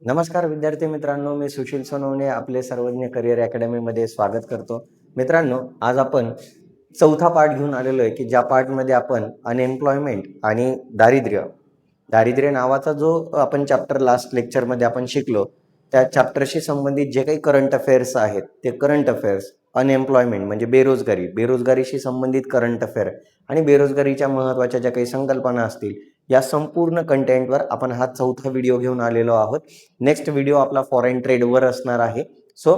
नमस्कार विद्यार्थी मित्रांनो, मी सुशील सोनवणे आपले सर्वज्ञ करिअर अकॅडमीमध्ये स्वागत करतो. मित्रांनो, आज आपण चौथा पार्ट घेऊन आलेलो आहे की ज्या पार्टमध्ये आपण अनएम्प्लॉयमेंट आणि दारिद्र्य नावाचा जो आपण चॅप्टर लास्ट लेक्चरमध्ये आपण शिकलो, त्या चॅप्टरशी संबंधित जे काही करंट अफेअर्स आहेत ते करंट अफेअर्स, अनएम्प्लॉयमेंट म्हणजे बेरोजगारीशी संबंधित करंट अफेअर आणि बेरोजगारीच्या महत्त्वाच्या ज्या काही संकल्पना असतील या संपूर्ण कंटेंटवर आपण हा चौथा व्हिडिओ घेऊन आलेलो आहोत. नेक्स्ट व्हिडिओ आपला फॉरेन ट्रेडवर असणार आहे. सो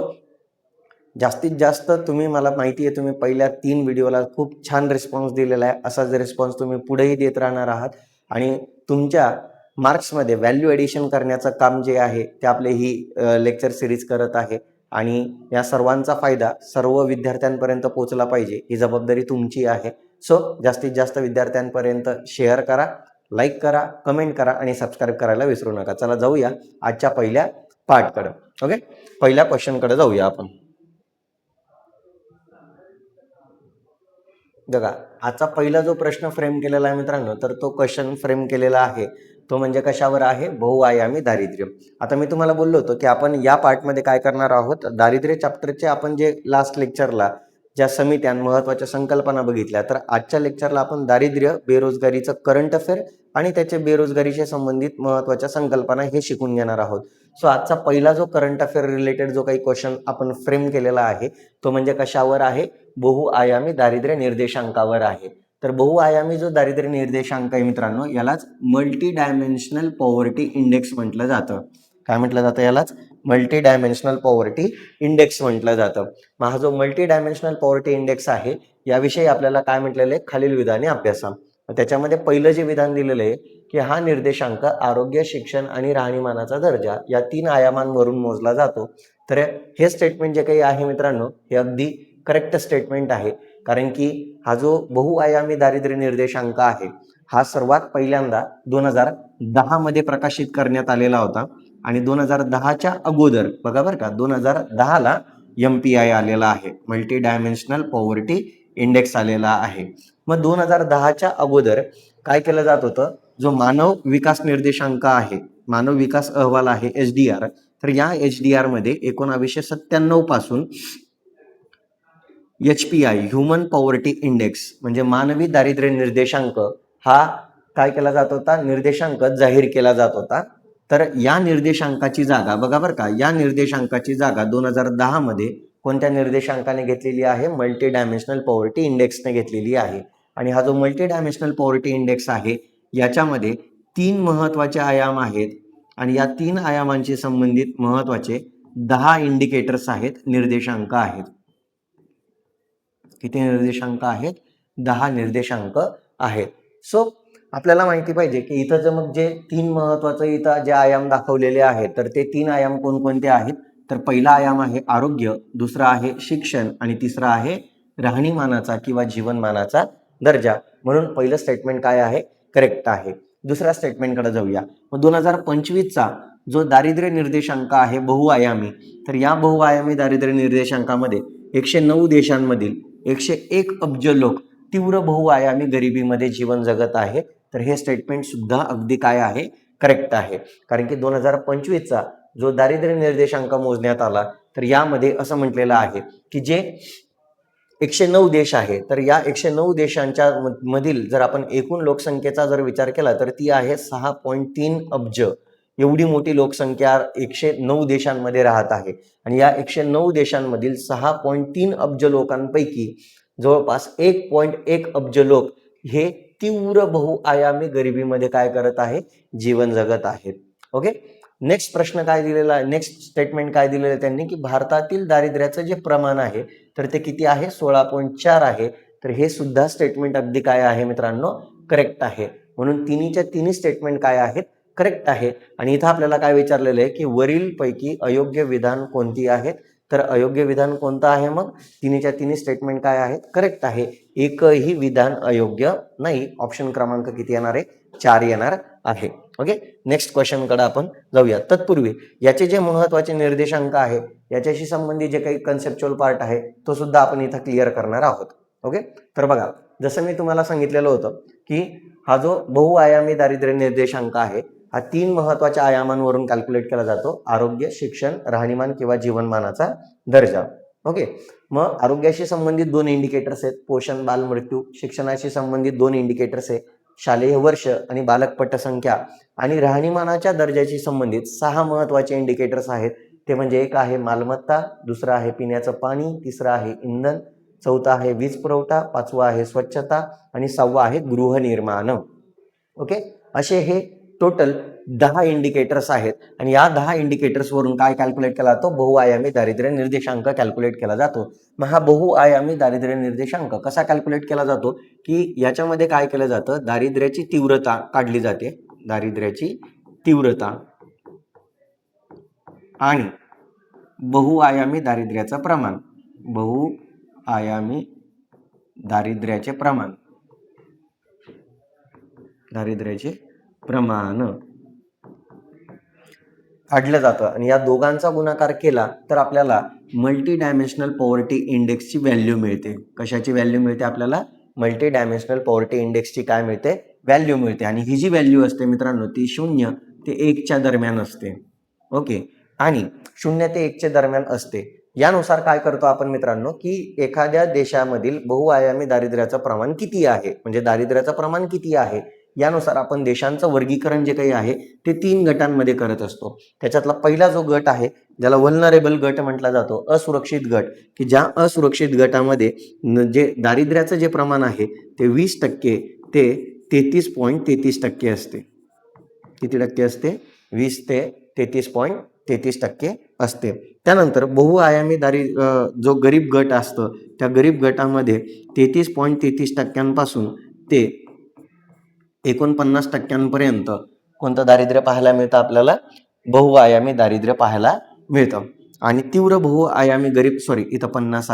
जास्तीत जास्त तुम्ही, मला माहिती आहे तुम्ही पहिल्या 3 व्हिडिओला खूप छान रिस्पॉन्स दिलेला आहे. असाच रिस्पॉन्स तुम्ही पुढेही देत राहणार आहात आणि तुमच्या मार्क्समध्ये व्हॅल्यू ॲडिशन करण्याचं काम जे आहे ते आपले ही लेक्चर सिरीज करत आहे आणि या सर्वांचा फायदा सर्व विद्यार्थ्यांपर्यंत पोहोचला पाहिजे ही जबाबदारी तुमची आहे. सो जास्तीत जास्त विद्यार्थ्यांपर्यंत शेअर करा, लाईक करा, कमेंट करा आणि सबस्क्राईब करायला विसरू नका. चला जाऊया आजच्या पहिल्या पार्टकडे. ओके, पहिल्या क्वेश्चनकडे जाऊया आपण. बघा, आजचा पहिला जो प्रश्न फ्रेम केलेला आहे मित्रांनो, तर तो क्वेश्चन फ्रेम केलेला आहे तो म्हणजे कशावर आहे? बहुआयामी दारिद्र्य. आता मी तुम्हाला बोललो होतो की आपण या पार्टमध्ये काय करणार आहोत, दारिद्र्य चॅप्टरचे आपण जे लास्ट लेक्चरला ज्या समित्या महत्त्वाच्या संकल्पना बघितल्या, तर आजच्या लेक्चरला आपण दारिद्र्य, बेरोजगारीचं करंट अफेअर आणि त्याचे बेरोजगारीशी संबंधित महत्त्वाच्या संकल्पना हे शिकून घेणार आहोत. सो आजचा पहिला जो करंट अफेअर रिलेटेड जो काही क्वेश्चन आपण फ्रेम केलेला आहे तो म्हणजे कशावर आहे? बहुआयामी दारिद्र्य निर्देशांकावर आहे. तर बहुआयामी जो दारिद्र्य निर्देशांक आहे मित्रांनो, यालाच मल्टी डायमेन्शनल पॉवर्टी इंडेक्स म्हटलं जातं. काय म्हटलं जातं? यालाच मल्टी डायमेन्शनल पॉवर्टी इंडेक्स म्हटलं जातं. मग हा जो मल्टी डायमेन्शनल पॉवर्टी इंडेक्स आहे याविषयी आपल्याला काय म्हटलेलं आहे? खालील विधाने अभ्यासा. त्याच्यामध्ये पहिलं जे विधान दिलेलं आहे की हा निर्देशांक आरोग्य, शिक्षण आणि राहणीमानाचा दर्जा या 3 आयामांवरून मोजला जातो. तर हे स्टेटमेंट जे काही आहे मित्रांनो, हे अगदी करेक्ट स्टेटमेंट आहे, कारण की हा जो बहुआयामी दारिद्र्य निर्देशांक आहे हा सर्वात पहिल्यांदा 2010 मध्ये प्रकाशित करण्यात आलेला होता आणि 2010च्या अगोदर बघा बरं का, 2010ला MPI आलेला आहे, मल्टी डायमेन्शनल पॉवर्टी इंडेक्स आलेला आहे. मग 2010च्या अगोदर काय केलं जात होतं? जो मानव विकास निर्देशांक आहे, मानव विकास अहवाल आहे HDR, तर या HDR मध्ये 1997 पासून HPI ह्युमन पॉवर्टी इंडेक्स म्हणजे मानवी दारिद्र्य निर्देशांक हा काय केला जात होता? निर्देशांक जाहीर केला जात होता. तर या निर्देशांकाची जागा बघा बरं का, या निर्देशांकाची जागा 2010 मध्ये कोणत्या निर्देशांकाने घेतलेली आहे? मल्टी डायमेन्शनल पॉवर्टी इंडेक्सने घेतलेली आहे. आणि हा जो मल्टी डायमेन्शनल पॉवर्टी इंडेक्स आहे याच्यामध्ये 3 महत्त्वाचे आयाम आहेत आणि या 3 आयामांशी संबंधित महत्त्वाचे 10 इंडिकेटर्स आहेत, निर्देशांक आहेत. किती निर्देशांक आहेत? 10 निर्देशांक आहेत. सो आपल्याला माहिती पाहिजे की इथं जे मग जे 3 महत्त्वाचे इथं जे आयाम दाखवलेले आहेत तर ते 3 आयाम कोणकोणते आहेत? तर पहिला आयाम आहे आरोग्य, दुसरा आहे शिक्षण आणि तिसरा आहे राहणीमानाचा किंवा जीवनमानाचा दर्जा. म्हणून पहिलं स्टेटमेंट काय आहे? करेक्ट आहे. दुसऱ्या स्टेटमेंटकडे जाऊया. मग 2025चा जो दारिद्र्य निर्देशांक आहे बहुआयामी, तर या बहुआयामी दारिद्र्य निर्देशांकामध्ये 109 देशांमधील 101 अब्ज लोक तीव्र बहुआयामी गरिबीमध्ये जीवन जगत आहे. तर हे स्टेटमेंट सुद्धा अगदी काय आहे? करेक्ट आहे. कारण की 2025चा जो दारिद्र्य निर्देशांक मोजण्यात आला तर यामध्ये असं म्हटलेलं आहे की जे 109 देश आहे, तर या 109 देशांच्या मधील जर आपण एकूण लोकसंख्येचा जर विचार केला तर ती आहे 6.3 अब्ज. एवढी मोठी लोकसंख्या 109 देशांमध्ये राहत आहे आणि या 109 देशांमधील 6.3 अब्ज लोकांपैकी जवळपास 1.1 अब्ज लोक हे तीव्र बहुआयामी गरिबीमध्ये काय करत आहे? जीवन जगत आहेत. ओके, नेक्स्ट प्रश्न काय दिलेला आहे? नेक्स्ट स्टेटमेंट काय दिलेलं आहे त्यांनी की भारतातील दारिद्र्याचं जे प्रमाण आहे तर ते किती आहे? 16.4 आहे. तर हे सुद्धा स्टेटमेंट अगदी काय आहे मित्रांनो? करेक्ट आहे. म्हणून तिन्हीच्या तिन्ही स्टेटमेंट काय आहेत? करेक्ट आहे. आणि इथं आपल्याला काय विचारलेलं आहे की वरील पैकी अयोग्य विधान कोणती आहेत? तर अयोग्य विधान कोणतं आहे? मग तिन्हीच्या तिन्ही स्टेटमेंट काय आहेत? करेक्ट आहे. एकही विधान अयोग्य नाही. ऑप्शन क्रमांक किती येणार आहे? 4 येणार आहे. ओके, नेक्स्ट क्वेश्चनकडे आपण जाऊया. तत्पूर्वी याचे जे महत्त्वाचे निर्देशांक आहे याच्याशी संबंधित जे काही कन्सेप्च्युअल पार्ट आहे तो सुद्धा आपण इथं क्लिअर करणार आहोत. ओके, तर बघा, जसं मी तुम्हाला सांगितलेलं होतं की हा जो बहुआयामी दारिद्र्य निर्देशांक आहे हा 3 महत्वाच्या आयामांवरून कॅल्क्युलेट केला जातो. आरोग्य, शिक्षण, राहणीमान किंवा जीवनमानाचा दर्जा. ओके. मग आरोग्याशी संबंधित 2 इंडिकेटर्स आहेत, पोषण, बाल मृत्यू. शिक्षणाशी संबंधित 2 इंडिकेटर्स आहे, शालेय वर्ष आणि बालक पटसंख्या. आणि राहणीमानाच्या दर्जाशी संबंधित 6 महत्वाचे इंडिकेटर्स आहेत. ते म्हणजे एक आहे मालमत्ता, दुसरं आहे पिण्याचं पाणी, तिसरं आहे इंधन, चौथा आहे वीज पुरवठा, पाचवा आहे स्वच्छता आणि 6वा आहे गृहनिर्माण. ओके. असे हे टोटल 10 इंडिकेटर्स आहेत. आणि या 10 इंडिकेटर्स वरून काय कॅल्क्युलेट केला जातो? बहुआयामी दारिद्र्य निर्देशांक कॅल्क्युलेट केला जातो. मग हा बहुआयामी दारिद्र्य निर्देशांक कसा कॅल्क्युलेट केला जातो? की याच्यामध्ये काय केलं जातं? दारिद्र्याची तीव्रता काढली जाते, दारिद्र्याची तीव्रता आणि बहुआयामी दारिद्र्याचं प्रमाण, बहुआयामी दारिद्र्याचे प्रमाण, दारिद्र्याचे प्रमाण काढलं जातं. आणि या दोघांचा गुणाकार केला तर आपल्याला मल्टी डायमेन्शनल पॉवर्टी इंडेक्सची व्हॅल्यू मिळते. कशाची व्हॅल्यू मिळते आपल्याला? मल्टी डायमेन्शनल पॉवर्टी इंडेक्सची काय मिळते? व्हॅल्यू मिळते. आणि ही जी व्हॅल्यू असते मित्रांनो ती 0 ते 1च्या दरम्यान असते. ओके. आणि 0 ते 1च्या दरम्यान असते. यानुसार काय करतो आपण मित्रांनो की एखाद्या देशामधील बहुआयामी दारिद्र्याचं प्रमाण किती आहे, म्हणजे दारिद्र्याचं प्रमाण किती आहे, यानुसार आपण देशांचं वर्गीकरण जे काही आहे ते 3 गटांमध्ये करत असतो. त्याच्यातला पहिला जो गट आहे ज्याला वल्नरेबल गट म्हटला जातो, असुरक्षित गट, की ज्या असुरक्षित गटामध्ये जे दारिद्र्याचं जे प्रमाण आहे ते 20% ते 33.33% असते. किती टक्के असते? 20 ते 33.33% असते. त्यानंतर बहुआयामी जो गरीब गट असतो त्या गरीब गटामध्ये 33.33% ते 49% कोणतं दारिद्र्य पाहायला मिळतं आपल्याला? बहुआयामी दारिद्र्य पाहायला मिळतं. आणि तीव्र बहुआयामी गरीब इथं 50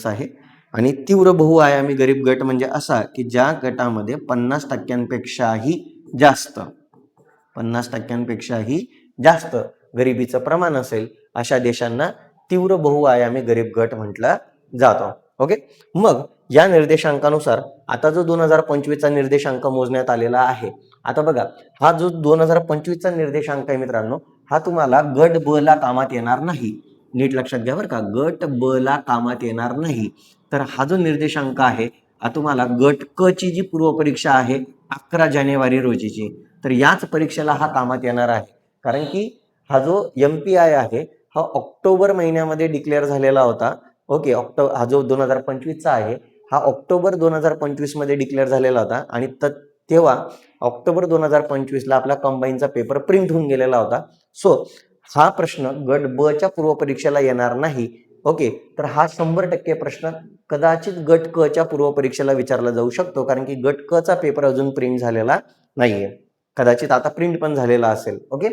आहे. आणि तीव्र बहुआयामी गरीब गट म्हणजे असा की ज्या गटामध्ये 50%पेक्षाही जास्त गरिबीचं प्रमाण असेल अशा देशांना तीव्र बहुआयामी गरीब गट म्हटलं जातं. ओके. मग या निर्देशांकानुसार आता जो 2025चा निर्देशांक मोजण्यात आलेला आहे, आता बघा हा जो 2025चा निर्देशांक आहे मित्रांनो, हा तुम्हाला गट ब ला कामात येणार नाही. नीट लक्षात घ्या बरं का, गट ब ला कामात येणार नाही. तर हा जो निर्देशांक आहे हा तुम्हाला गट क ची जी पूर्वपरीक्षा आहे 11 जानेवारी रोजीची, तर याच परीक्षेला हा कामात येणार आहे. कारण की हा जो MPI आहे हा ऑक्टोबर महिन्यामध्ये डिक्लेअर झालेला होता. ओके. हा जो 2025चा आहे हा ऑक्टोबर 2025 मध्ये डिक्लेअर झालेला होता. आणि तेव्हा ऑक्टोबर 2025ला आपला कंबाईनचा पेपर प्रिंट होऊन गेलेला होता. सो हा प्रश्न गट ब च्या पूर्वपरीक्षेला येणार नाही. ओके. तर हा 100% प्रश्न कदाचित गट क च्या पूर्वपरीक्षेला विचारला जाऊ शकतो, कारण की गट क चा पेपर अजून प्रिंट झालेला नाहीये. कदाचित आता प्रिंट पण झालेला असेल. ओके.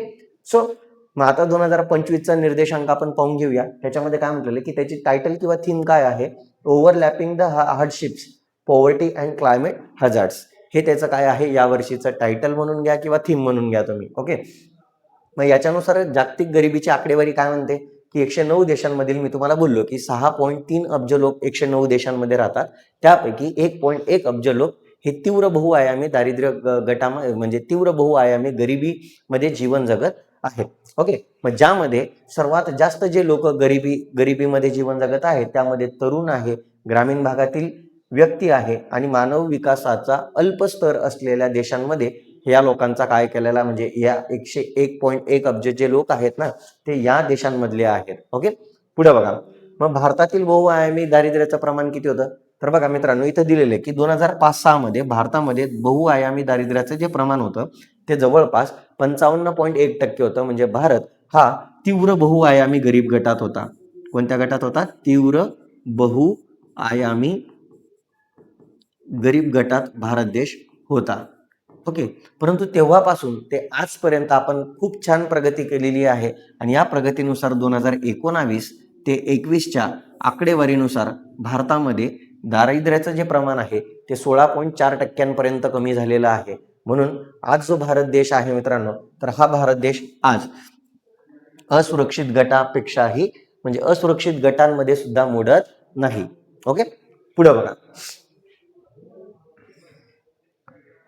सो मग आता 2025चा निर्देशांक आपण पाहून घेऊया. त्याच्यामध्ये काय म्हटलेलं की त्याची टायटल किंवा थीम काय आहे? Overlapping the hardships, poverty and climate hazards. हे त्याचं काय आहे? यावर्षीचं टायटल म्हणून घ्या किंवा थीम म्हणून घ्या तुम्ही. ओके. मग याच्यानुसार जागतिक गरिबीची आकडेवारी काय म्हणते की 109 देशांमधील, मी तुम्हाला बोललो की 6.3 अब्ज लोक 109 देशांमध्ये राहतात. त्यापैकी 1.1 अब्ज लोक हे तीव्र बहुआयामी दारिद्र्य गटामध्ये म्हणजे तीव्र बहुआयामी गरिबीमध्ये जीवन जगत आहेत. ओके. मग ज्यामध्ये सर्वात जास्त जे लोक गरिबीमध्ये जीवन जगत आहेत त्यामध्ये तरुण आहे, ग्रामीण भागातील व्यक्ती आहे आणि मानव विकासाचा अल्प स्तर असलेल्या देशांमध्ये या लोकांचा काय केलेला म्हणजे या 101.1 अब्ज जे लोक आहेत ना ते या देशांमधले आहेत. ओके. पुढे बघा. मग भारतातील बहुआयामी दारिद्र्याचं प्रमाण किती होतं? तर बघा मित्रांनो इथं दिलेलं आहे की 2005-06 मध्ये भारतामध्ये बहुआयामी दारिद्र्याचं जे प्रमाण होतं ते जवळपास 55.1% होतं. म्हणजे भारत हा तीव्र बहुआयामी गरीब गटात होता. कोणत्या गटात होता? तीव्र बहुआयामी गरीब गटात भारत देश होता. ओके. परंतु तेव्हापासून ते आजपर्यंत आपण खूप छान प्रगती केलेली आहे. आणि या प्रगतीनुसार 2019 ते 21च्या आकडेवारीनुसार भारतामध्ये दारिद्र्याचं जे प्रमाण आहे ते 16.4% कमी झालेलं आहे. म्हणून आज जो भारत देश आहे मित्रांनो, तर हा भारत देश आज असुरक्षित गटापेक्षाही म्हणजे असुरक्षित गटांमध्ये सुद्धा मोडत नाही. ओके. पुढे बघा.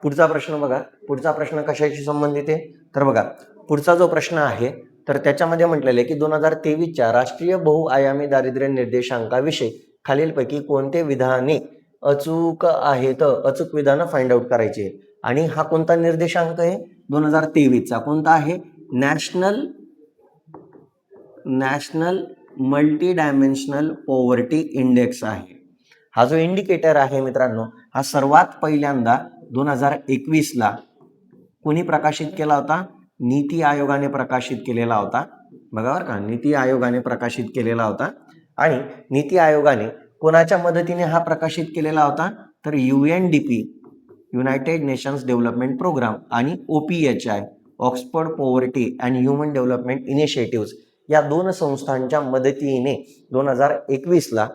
पुढचा प्रश्न बघा, पुढचा प्रश्न कशाशी संबंधित आहे तर बघा, पुढचा जो प्रश्न आहे तर त्याच्यामध्ये म्हटलेलं आहे की 2023च्या राष्ट्रीय बहुआयामी दारिद्र्य निर्देशांकाविषयी खालीलपैकी कोणते विधाने अचूक आहेत, अचूक विधानं फाइंड आउट करायची. आणि हा कोणता निर्देशांक आहे 2023चा, कोणता आहे, national multi dimensional poverty index आहे. हा जो इंडिकेटर आहे मित्रांनो, हा सर्वात पहिल्यांदा 2021ला कोणी प्रकाशित केला होता, नीती आयोगाने प्रकाशित केलेला होता. बघा बरं का, नीती आयोगाने प्रकाशित केलेला होता. आणि नीती आयोगाने कोणाच्या मदतीने हा प्रकाशित केलेला होता तर UNDP, United Nations Development Programme, आणि OPHI, Oxford Poverty and Human Development Initiative, या दोन संस्थांच्या मदतीने 2021ला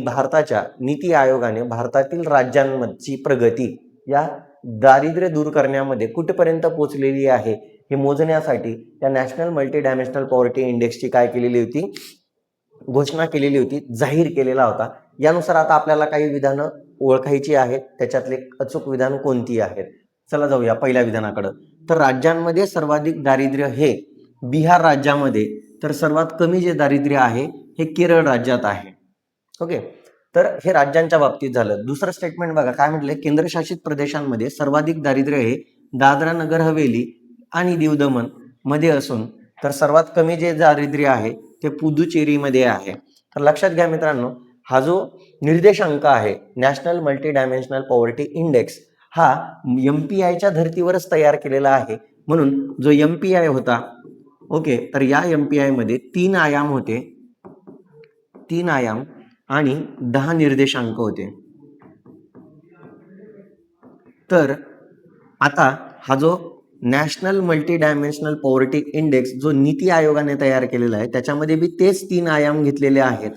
भारताच्या नीती आयोगाने भारतातील राज्यांची प्रगती या दारिद्र्य दूर करण्यामध्ये कुठेपर्यंत पोहोचलेली आहे हे मोजण्यासाठी त्या नॅशनल मल्टी डायमेन्शनल पॉवर्टी इंडेक्सची काय केलेली होती, घोषणा केलेली होती, जाहीर केलेला होता. यानुसार आता आपल्याला काही विधानं ओळखायची आहेत, त्याच्यातले अचूक विधान कोणती आहेत. चला जाऊया पहिल्या विधानाकडे. तर राज्यांमध्ये सर्वाधिक दारिद्र्य हे बिहार राज्यामध्ये, तर सर्वात कमी जे दारिद्र्य आहे हे केरळ राज्यात आहे. ओके, तर हे राज्यांच्या बाबतीत झालं. दुसरं स्टेटमेंट बघा काय म्हटलंय, केंद्रशासित प्रदेशांमध्ये सर्वाधिक दारिद्र्य हे दादरा नगर हवेली आणि दीव दमण मध्ये असून तर सर्वात कमी जे दारिद्र्य आहे ते पुदुचेरीमध्ये आहे. तर लक्षात घ्या मित्रांनो, हा जो निर्देशांक आहे national multi dimensional poverty index, हा MPIच्या धर्तीवरच तयार केलेला आहे. म्हणून जो MPI होता, ओके, तर या MPI मध्ये 3 आयाम होते, 3 आयाम आणि 10 निर्देशांक होते. तर आता हा जो national multi dimensional poverty index जो नीती आयोगाने तयार केलेला आहे त्याच्यामध्ये बी तेच 3 आयाम घेतलेले आहेत,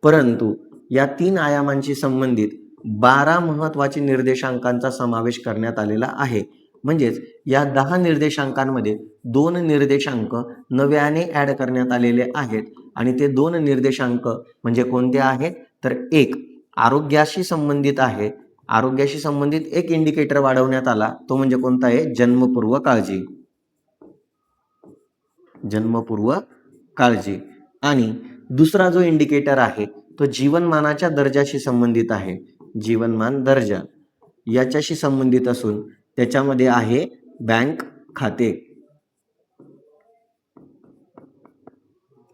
परंतु या 3 आयामांशी संबंधित 12 महत्वाचे निर्देशांकांचा समावेश करण्यात आलेला आहे. म्हणजेच या 10 निर्देशांकांमध्ये 2 निर्देशांक नव्याने ऍड करण्यात आलेले आहेत. आणि ते 2 निर्देशांक म्हणजे कोणते आहेत तर एक आरोग्याशी संबंधित आहे, आरोग्याशी संबंधित एक इंडिकेटर वाढवण्यात आला, तो म्हणजे कोणता आहे, जन्मपूर्व काळजी, जन्मपूर्व काळजी. आणि दुसरा जो इंडिकेटर आहे तो जीवनमानाच्या दर्जाशी संबंधित आहे, जीवनमान दर्जा याच्याशी संबंधित असून त्याच्यामध्ये आहे बँक खाते.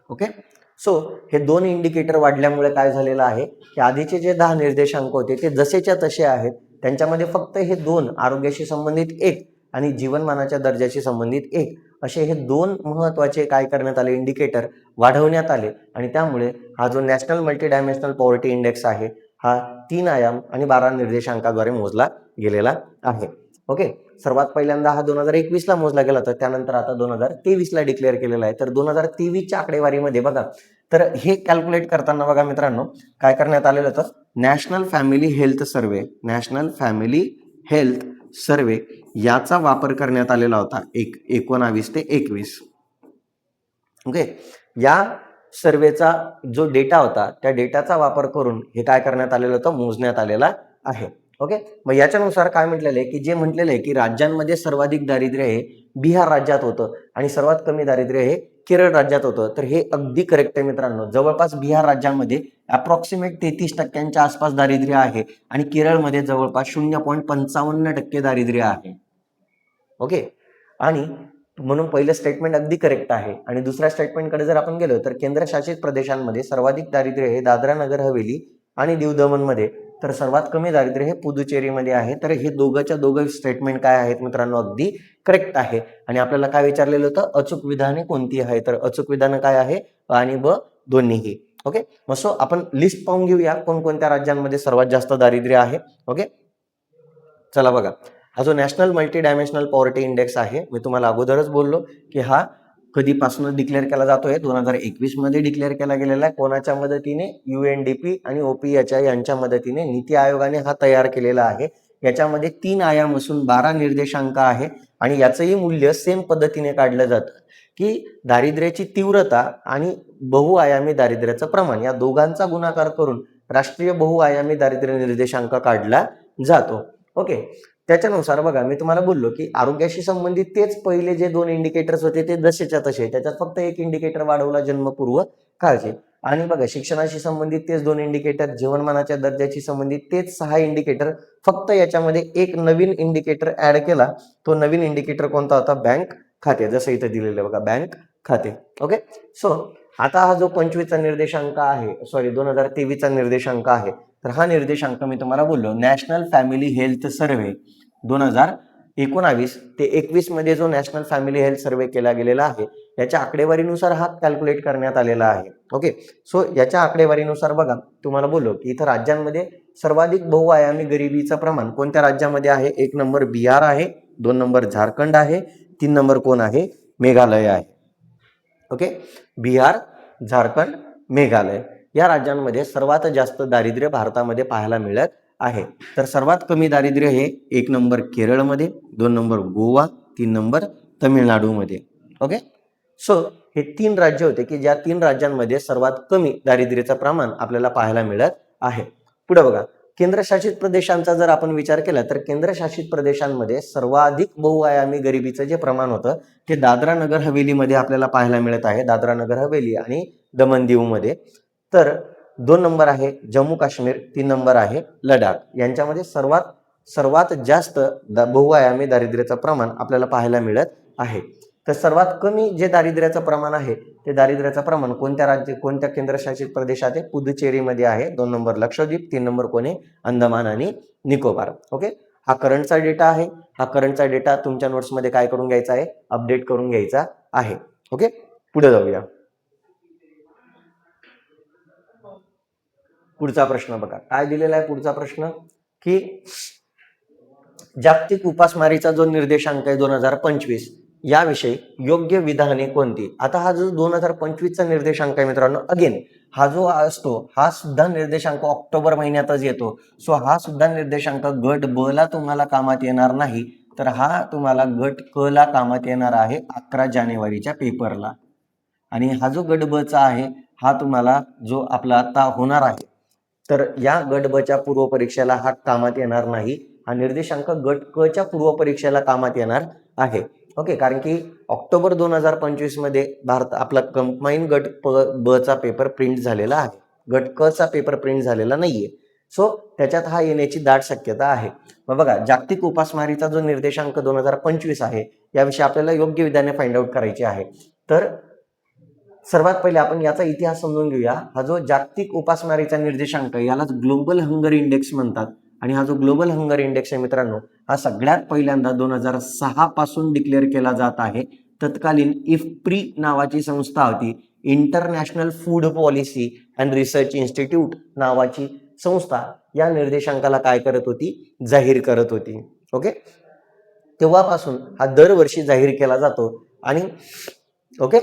ओके, सो हे 2 इंडिकेटर वाढल्यामुळे काय झालेलं आहे की आधीचे जे 10 निर्देशांक होते ते जसेच्या तसे आहेत, त्यांच्यामध्ये फक्त हे 2 आरोग्याशी संबंधित 1 आणि जीवनमानाच्या दर्जाशी संबंधित 1 असे हे 2 महत्वाचे काय करण्यात आले, इंडिकेटर वाढवण्यात आले. आणि त्यामुळे हा जो national multi dimensional poverty index आहे हा 3 आयाम आणि 12 निर्देशांकाद्वारे मोजला गेलेला आहे. ओके, सर्वात पहिल्यांदा हा 2021ला मोजला गेला होता, त्यानंतर आता 2023ला डिक्लेअर केलेला आहे. तर 2023च्या आकडेवारीमध्ये बघा, तर हे कॅल्क्युलेट करताना बघा मित्रांनो काय करण्यात आलेलं होतं, national family health survey, national family health survey याचा वापर करण्यात आलेला होता 19 ते 21. ओके, या सर्वेचा जो डेटा होता त्या डेटाचा वापर करून हे काय करण्यात आलेलं होतं, मोजण्यात आलेला आहे. ओके, मग याच्यानुसार काय म्हटलेलं आहे की जे म्हटलेलं आहे की राज्यांमध्ये सर्वाधिक दारिद्र्य हे बिहार राज्यात होतं आणि सर्वात कमी दारिद्र्य हे केरळ राज्यात होतं. तर हे अगदी करेक्ट आहे मित्रांनो. जवळपास बिहार राज्यामध्ये अप्रॉक्सिमेट 33% आसपास दारिद्र्य आहे आणि केरळमध्ये जवळपास 0.55% दारिद्र्य आहे. ओके, आणि म्हणून पहिलं स्टेटमेंट अगदी करेक्ट आहे. आणि दुसऱ्या स्टेटमेंटकडे जर आपण गेलो तर केंद्रशासित प्रदेशांमध्ये सर्वाधिक दारिद्र्य हे दादरा नगर हवेली आणि दीव दमण मध्ये, तर सर्वात कमी दारिद्र्य हे पुदुचेरीमध्ये आहे. तर हे दोघं स्टेटमेंट काय आहेत मित्रांनो, अगदी करेक्ट आहे. आणि आपल्याला काय विचारलेलं होतं, अचूक विधाने कोणती आहे, तर अचूक विधान काय आहे, अ आणि ब दोन्हीही. ओके, मग सो आपण लिस्ट पाहून घेऊया कोणकोणत्या राज्यांमध्ये सर्वात जास्त दारिद्र्य आहे. ओके, चला बघा, हा जो national multi dimensional poverty index आहे, मी तुम्हाला अगोदरच बोललो की हा कधीपासून डिक्लेअर केला जातोय, 2021 मध्ये डिक्लेअर केला गेलेला आहे. कोणाच्या मदतीने, UNDP आणि OPHI यांच्या मदतीने नीती आयोगाने हा तयार केलेला आहे. याच्यामध्ये 3 आयाम असून 12 निर्देशांक आहे आणि याचंही मूल्य सेम पद्धतीने काढलं जातं की दारिद्र्याची तीव्रता आणि बहुआयामी दारिद्र्याचं प्रमाण या दोघांचा गुणाकार करून राष्ट्रीय बहुआयामी दारिद्र्य निर्देशांक काढला जातो. ओके, त्याच्यानुसार बघा मी तुम्हाला बोललो की आरोग्याशी संबंधित तेच पहिले जे 2 इंडिकेटर्स होते ते जसेच्या तसे, त्याच्यात फक्त एक इंडिकेटर वाढवला, जन्मपूर्व काळजी. आणि बघा शिक्षणाशी संबंधित तेच 2 इंडिकेटर, जीवनमानाच्या दर्जाशी संबंधित तेच 6 इंडिकेटर, फक्त याच्यामध्ये एक नवीन इंडिकेटर ऍड केला. तो नवीन इंडिकेटर कोणता होता? बँक खाते, जसं इथं दिलेलं बघा, बँक खाते. ओके. सो आता हा जो 25चा निर्देशांक आहे, सॉरी 2023चा निर्देशांक आहे, तर हा निर्देशांक मी तुम्हाला बोललो नॅशनल फॅमिली हेल्थ सर्व्हे 2019 ते 21 मध्ये जो नॅशनल फॅमिली हेल्थ सर्व्हे केला गेलेला आहे, याच्या आकडेवारीनुसार हा कॅल्क्युलेट करण्यात आलेला आहे. ओके. सो याच्या आकडेवारीनुसार बघा तुम्हाला बोललो की इथं राज्यांमध्ये सर्वाधिक बहुआयामी गरिबीचं प्रमाण कोणत्या राज्यामध्ये आहे? 1 नंबर बिहार आहे, 2 नंबर झारखंड आहे, 3 नंबर कोण आहे? मेघालय आहे. ओके. बिहार, झारखंड, मेघालय या राज्यांमध्ये सर्वात जास्त दारिद्र्य भारतामध्ये पाहायला मिळत आहे. तर सर्वात कमी दारिद्र्य हे 1 नंबर केरळमध्ये, 2 नंबर गोवा, 3 नंबर तमिळनाडूमध्ये. ओके. सो हे 3 राज्य होते की ज्या 3 राज्यांमध्ये सर्वात कमी दारिद्र्याचं प्रमाण आपल्याला पाहायला मिळत आहे. पुढे बघा केंद्रशासित प्रदेशांचा जर आपण विचार केला तर केंद्रशासित प्रदेशांमध्ये सर्वाधिक बहुआयामी गरिबीचं जे प्रमाण होतं ते दादरा नगर हवेलीमध्ये आपल्याला पाहायला मिळत आहे. दादरा नगर हवेली आणि दमन दीवमध्ये. तर 2 नंबर आहे जम्मू काश्मीर, 3 नंबर आहे लडाख. यांच्यामध्ये सर्वात जास्त बहुआयामी दारिद्र्याचं प्रमाण आपल्याला पाहायला मिळत आहे. तर सर्वात कमी जे दारिद्र्याचं प्रमाण आहे ते दारिद्र्याचं प्रमाण कोणत्या केंद्रशासित प्रदेशात आहे? पुदुचेरीमध्ये आहे. 2 नंबर लक्षद्वीप, 3 नंबर कोणी? अंदमान आणि निकोबार. ओके. हा करंटचा डेटा आहे. हा करंटचा डेटा तुमच्या नोट्समध्ये काय करून घ्यायचा आहे? अपडेट करून घ्यायचा आहे. ओके. पुढे जाऊया. पुढचा प्रश्न बघा काय दिलेला आहे. पुढचा प्रश्न की जागतिक उपासमारीचा जो निर्देशांक आहे 2025 याविषयी योग्य विधाने कोणती? आता हा जो 2025चा निर्देशांक आहे मित्रांनो, अगेन हा जो असतो हा सुद्धा निर्देशांक ऑक्टोबर महिन्यातच येतो. सो हा सुद्धा निर्देशांक गट ब ला तुम्हाला कामात येणार नाही, तर हा तुम्हाला गट क ला कामात येणार आहे 11 जानेवारीच्या पेपरला. आणि हा जो गट ब चा आहे हा तुम्हाला जो आपला आता होणार आहे, तर या गट ब च्या पूर्व परीक्षेला हा कामात येणार नाही. हा निर्देशांक गट क च्या पूर्व परीक्षेला कामात येणार आहे. ओके. कारण की ऑक्टोबर 2025 मध्ये भारत आपला कंबाईन गट ब चा पेपर प्रिंट झालेला आहे, गट क चा पेपर प्रिंट झालेला नाहीये. सो त्याच्यात हा येण्याची दाट शक्यता आहे. मग बघा जागतिक उपासमारीचा जो निर्देशांक 2025 आहे याविषयी आपल्याला योग्य विधाने फाइंड आउट करायची आहे. तर सर्वात पहिले आपण याचा इतिहास समजून घेऊया. हा जो जागतिक उपासमारीचा निर्देशांक यालाच ग्लोबल हंगर इंडेक्स म्हणतात. आणि हा जो ग्लोबल हंगर इंडेक्स आहे मित्रांनो हा सगळ्यात पहिल्यांदा 2006 पासून डिक्लेअर केला जात आहे. तत्कालीन इफ्प्री नावाची संस्था होती, international food policy and research institute नावाची संस्था या निर्देशांकाला काय करत होती? जाहीर करत होती. ओके. तेव्हापासून हा दरवर्षी जाहीर केला जातो. आणि ओके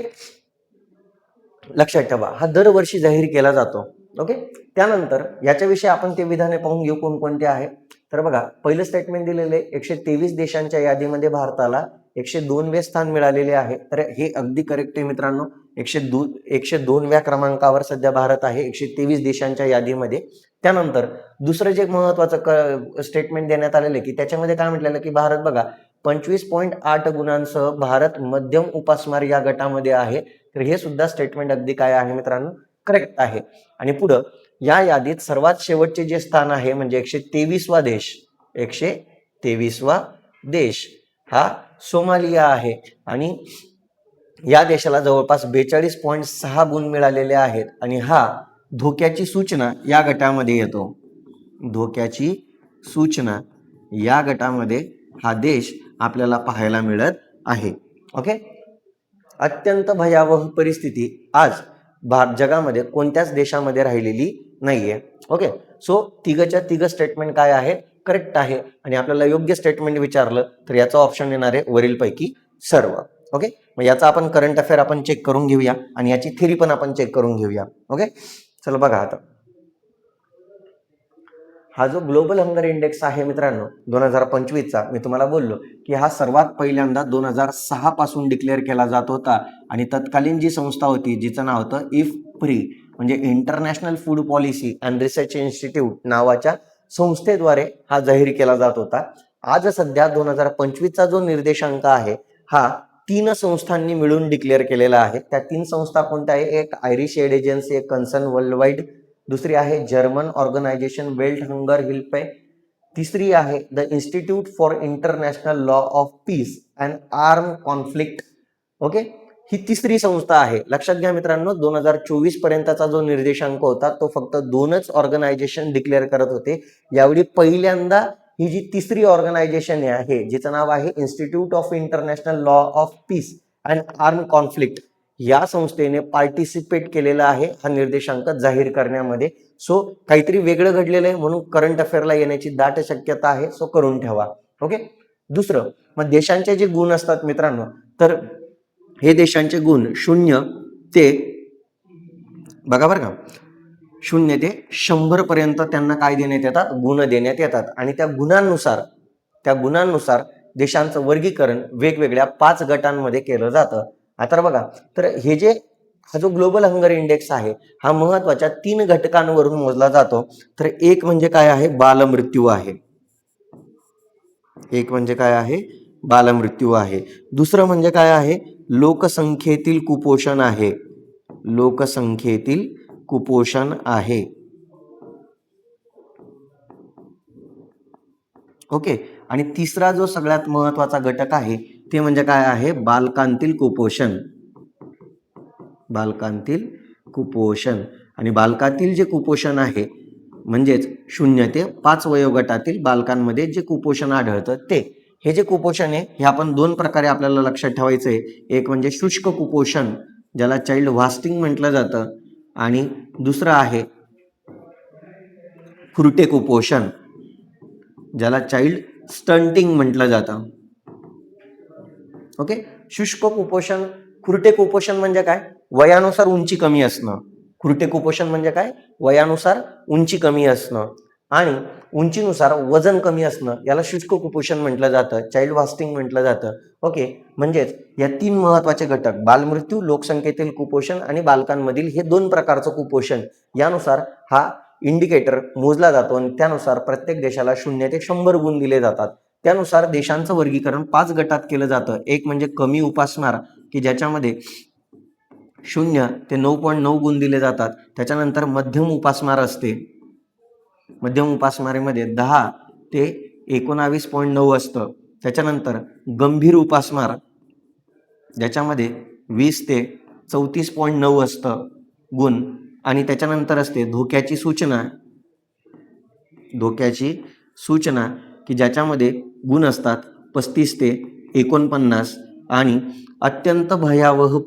लक्षात ठेवा हा दरवर्षी जाहीर केला जातो. ओके. त्यानंतर याच्याविषयी आपण ते विधाने पाहून घेऊ कोणकोणते आहे. तर बघा पहिलं स्टेटमेंट दिलेले 123 देशांच्या यादीमध्ये भारताला 102वे स्थान मिळालेले आहे. तर हे अगदी करेक्ट आहे मित्रांनो. 102व्या क्रमांकावर सध्या भारत आहे 123 देशांच्या यादीमध्ये. त्यानंतर दुसरं जे महत्वाचं स्टेटमेंट देण्यात आलेलं आहे की त्याच्यामध्ये काय म्हटलेलं की भारत बघा 25.8 गुणांसह भारत मध्यम उपासमार या गटामध्ये आहे. तर हे सुद्धा स्टेटमेंट अगदी काय आहे मित्रांनो? करेक्ट आहे. आणि पुढं या यादीत सर्वात शेवटचे जे स्थान आहे म्हणजे 123वा देश, 123वा देश हा सोमालिया आहे. आणि या देशाला जवळपास 42.6 गुण मिळालेले आहेत. आणि हा धोक्याची सूचना या गटामध्ये येतो. धोक्याची सूचना या गटामध्ये हा देश आपल्याला पाहायला मिळत आहे. ओके. अत्यंत भयावह परिस्थिती आज जगामध्ये कोणत्याच देशामध्ये राहिलेली नाहीये. ओके. सो तिघच्या तिघ स्टेटमेंट काय आहे? करेक्ट आहे. आणि आपल्याला योग्य स्टेटमेंट विचारलं तर याचा ऑप्शन येणार आहे वरीलपैकी सर्व. ओके. मग याचा आपण करंट अफेअर आपण चेक करून घेऊया आणि याची थेरी पण आपण चेक करून घेऊया. ओके. चला बघा आता हा जो ग्लोबल हंगर इंडेक्स आहे मित्रांनो 2025चा, मी तुम्हाला बोललो की हा सर्वात पहिल्यांदा 2006 पासून डिक्लेअर केला जात होता. आणि तत्कालीन जी संस्था होती जिचं नाव होतं इफ्प्री म्हणजे international food policy and research institute नावाच्या संस्थेद्वारे हा जाहीर केला जात होता. आज सध्या 2025चा जो निर्देशांक आहे हा 3 संस्थांनी मिळून डिक्लेअर केलेला आहे. त्या 3 संस्था कोणत्या आहे? एक आयरिश एड एजन्सी, एक कन्सर्न वर्ल्ड वाईड, दुसरी आहे German organisation Welt hunger help, तिसरी आहे the institute for international law of peace and arm conflict. Okay, ही तिसरी संस्था आहे. लक्षात घ्या मित्रांनो, 2024 पर्यंतचा जो निर्देशांक होता तो फक्त 2च ऑर्गनायझेशन डिक्लेअर करत होते. यावेळी पहिल्यांदा ही जी तिसरी ऑर्गनायझेशन आहे जिचं नाव आहे institute of international law of peace and arm conflict, या संस्थेने पार्टिसिपेट केलेला आहे हा निर्देशांक जाहीर करण्यामध्ये. सो काहीतरी वेगळं घडलेलं आहे म्हणून करंट अफेअरला येण्याची दाट शक्यता आहे. सो करून ठेवा. ओके, दुसरं मग देशांचे जे गुण असतात मित्रांनो, तर हे देशांचे गुण 0 ते बघा बरं का 0 ते 100 पर्यंत त्यांना काय देण्यात येतात? गुण देण्यात येतात. आणि त्या गुणांनुसार देशांचं वर्गीकरण वेगवेगळ्या 5 गटांमध्ये केलं जातं. आता बघा, तर हे जे हा जो ग्लोबल हंगर इंडेक्स आहे हा महत्वाच्या 3 घटकांवरून मोजला जातो. तर एक म्हणजे काय आहे? बालमृत्यू आहे. एक म्हणजे काय आहे? बालमृत्यू आहे. दुसरं म्हणजे काय आहे? लोकसंख्येतील कुपोषण आहे. लोकसंख्येतील कुपोषण आहे. ओके, आणि तिसरा जो सगळ्यात महत्वाचा घटक आहे ते म्हणजे काय आहे? बालकांतील कुपोषण. बालकांतील कुपोषण. आणि बालकातील जे कुपोषण आहे म्हणजेच 0 ते 5 वयोगटातील बालकांमध्ये जे कुपोषण आढळतं ते, हे जे कुपोषण आहे हे आपण 2 प्रकारे आपल्याला लक्षात ठेवायचं आहे. एक म्हणजे शुष्क कुपोषण ज्याला चाइल्ड वास्टिंग म्हटलं जातं, आणि दुसरं आहे खुरटे कुपोषण ज्याला चाइल्ड स्टंटिंग म्हटलं जातं. ओके, शुष्क कुपोषण, खुरटे कुपोषण म्हणजे काय? वयानुसार उंची कमी असणं. खुरटे कुपोषण म्हणजे काय? वयानुसार उंची कमी असणं आणि उंचीनुसार वजन कमी असणं, याला शुष्क कुपोषण म्हटलं जातं, चाइल्ड वास्टिंग म्हटलं जातं. ओके, म्हणजेच या 3 महत्वाचे घटक, बालमृत्यू, लोकसंख्येतील कुपोषण आणि बालकांमधील हे 2 प्रकारचं कुपोषण, यानुसार हा इंडिकेटर मोजला जातो आणि त्यानुसार प्रत्येक देशाला 0 ते 100 गुण दिले जातात. त्यानुसार देशांचं वर्गीकरण 5 गटात केलं जातं. एक म्हणजे कमी उपासमार की ज्याच्यामध्ये 0 ते 9.9 गुण दिले जातात. त्याच्यानंतर मध्यम उपासमार असते. मध्यम उपासमारीमध्ये 10 ते 19.9 असतं. त्याच्यानंतर गंभीर उपासमार ज्याच्यामध्ये 20 ते 34.9 असतं गुण. आणि त्याच्यानंतर असते धोक्याची सूचना की ज्याच्यामध्ये गुण असतात 35 ते 49. आणि अत्यंत भयावह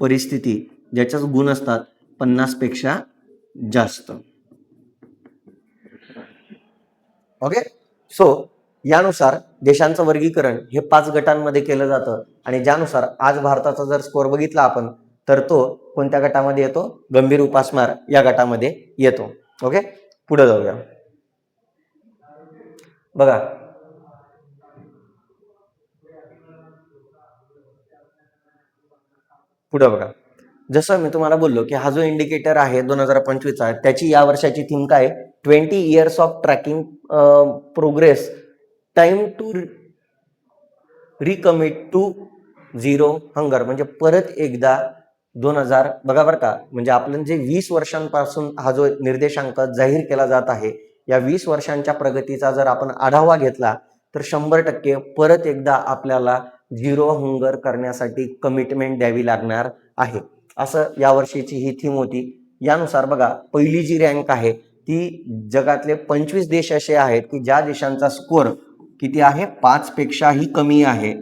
परिस्थिती ज्याच्याच गुण असतात 50 पेक्षा जास्त. ओके, सो यानुसार देशांचं वर्गीकरण हे 5 गटांमध्ये केलं जातं आणि ज्यानुसार आज भारताचा जर स्कोअर बघितला आपण तर तो कोणत्या गटामध्ये येतो? गंभीर उपासमार या गटामध्ये येतो. ओके, पुढे जाऊया. बघा, पुढे बघा, जसं मी तुम्हाला बोललो की हा जो इंडिकेटर आहे 2025चा, त्याची या वर्षाची थीम काय? 20 years of tracking progress, time to recommit to zero hunger. म्हणजे परत एकदा 2000 बघा बरं का, म्हणजे आपण जे 20 वर्षांपासून हा जो निर्देशांक जाहीर केला जात आहे, या 20 वर्षांच्या प्रगतीचा जर आपण आढावा घेतला तर 100% परत एकदा आपल्याला झिरो हंगर करण्यासाठी कमिटमेंट द्यावी लागणार आहे. असं यावर्षीची ही थीम होती. यानुसार बघा, पहिली जी रँक आहे ती जगातले 25 देश असे आहेत की ज्या देशांचा स्कोअर किती आहे? 5 पेक्षाही कमी आहे.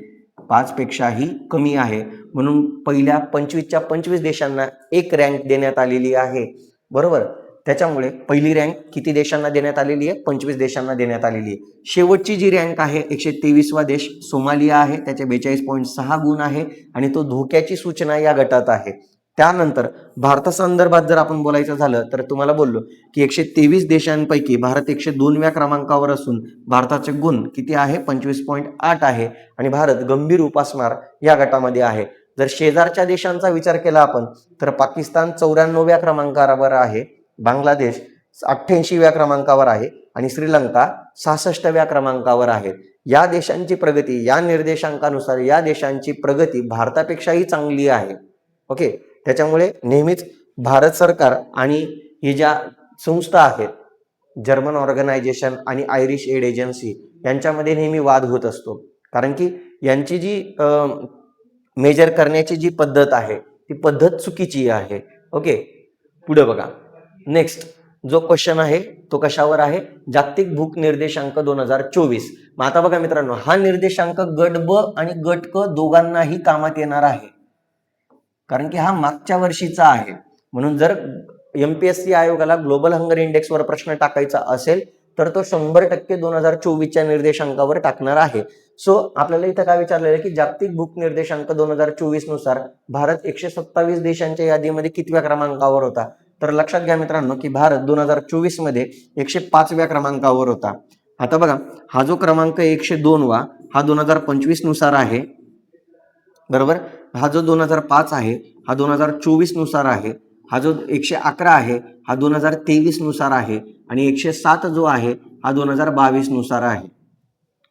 5 पेक्षाही कमी आहे. म्हणून पहिल्या 25च्या 25 देशांना एक रँक देण्यात आलेली आहे. बरोबर, त्याच्यामुळे पहिली रँक किती देशांना देण्यात आलेली आहे? 25 देशांना देण्यात आलेली आहे. शेवटची जी रँक आहे 123वा देश सोमालिया आहे, त्याचे 42.6 गुण आहे आणि तो धोक्याची सूचना या गटात आहे. त्यानंतर भारतासंदर्भात जर आपण बोलायचं झालं तर तुम्हाला बोललो की 123 देशांपैकी भारत 102व्या क्रमांकावर असून भारताचे गुण किती आहे? 25.8 आहे आणि भारत गंभीर उपासमार या गटामध्ये आहे. जर शेजारच्या देशांचा विचार केला आपण तर पाकिस्तान 94व्या क्रमांकावर आहे, बांगलादेश 88व्या क्रमांकावर आहे आणि श्रीलंका 66व्या क्रमांकावर आहे. या देशांची प्रगती, या निर्देशांकानुसार या देशांची प्रगती भारतापेक्षाही चांगली आहे. ओके, त्याच्यामुळे नेहमीच भारत सरकार आणि ही ज्या संस्था आहेत, जर्मन ऑर्गनायझेशन आणि आयरिश एड एजन्सी, यांच्यामध्ये नेहमी वाद होत असतो. कारण की यांची जी मेजर करण्याची जी पद्धत आहे ती पद्धत चुकीची आहे. ओके, पुढे बघा. नेक्स्ट जो क्वेश्चन आहे तो कशावर आहे? जागतिक भूक निर्देशांक 2024. मग आता बघा मित्रांनो, हा निर्देशांक गट ब आणि गट क दोघांनाही कामात येणार आहे, कारण की हा मागच्या वर्षीचा आहे. म्हणून जर MPSC आयोगाला ग्लोबल हंगर इंडेक्सवर प्रश्न टाकायचा असेल तर तो 100% 2024च्या निर्देशांकावर टाकणार आहे. सो आपल्याला इथं काय विचारलेलं आहे की जागतिक भूक निर्देशांक 2024 नुसार भारत 127 देशांच्या यादीमध्ये कितव्या क्रमांकावर होता? तर लक्षात घ्या मित्रांनो की भारत 2024 मध्ये 105व्या क्रमांकावर होता. आता बघा, हा जो क्रमांक 102 वा हा 2025 नुसार आहे, बरोबर. हा जो 2005 आहे हा 2024 नुसार आहे. हा जो 111 आहे हा 2023 नुसार आहे आणि 107 जो आहे हा 2022 नुसार आहे.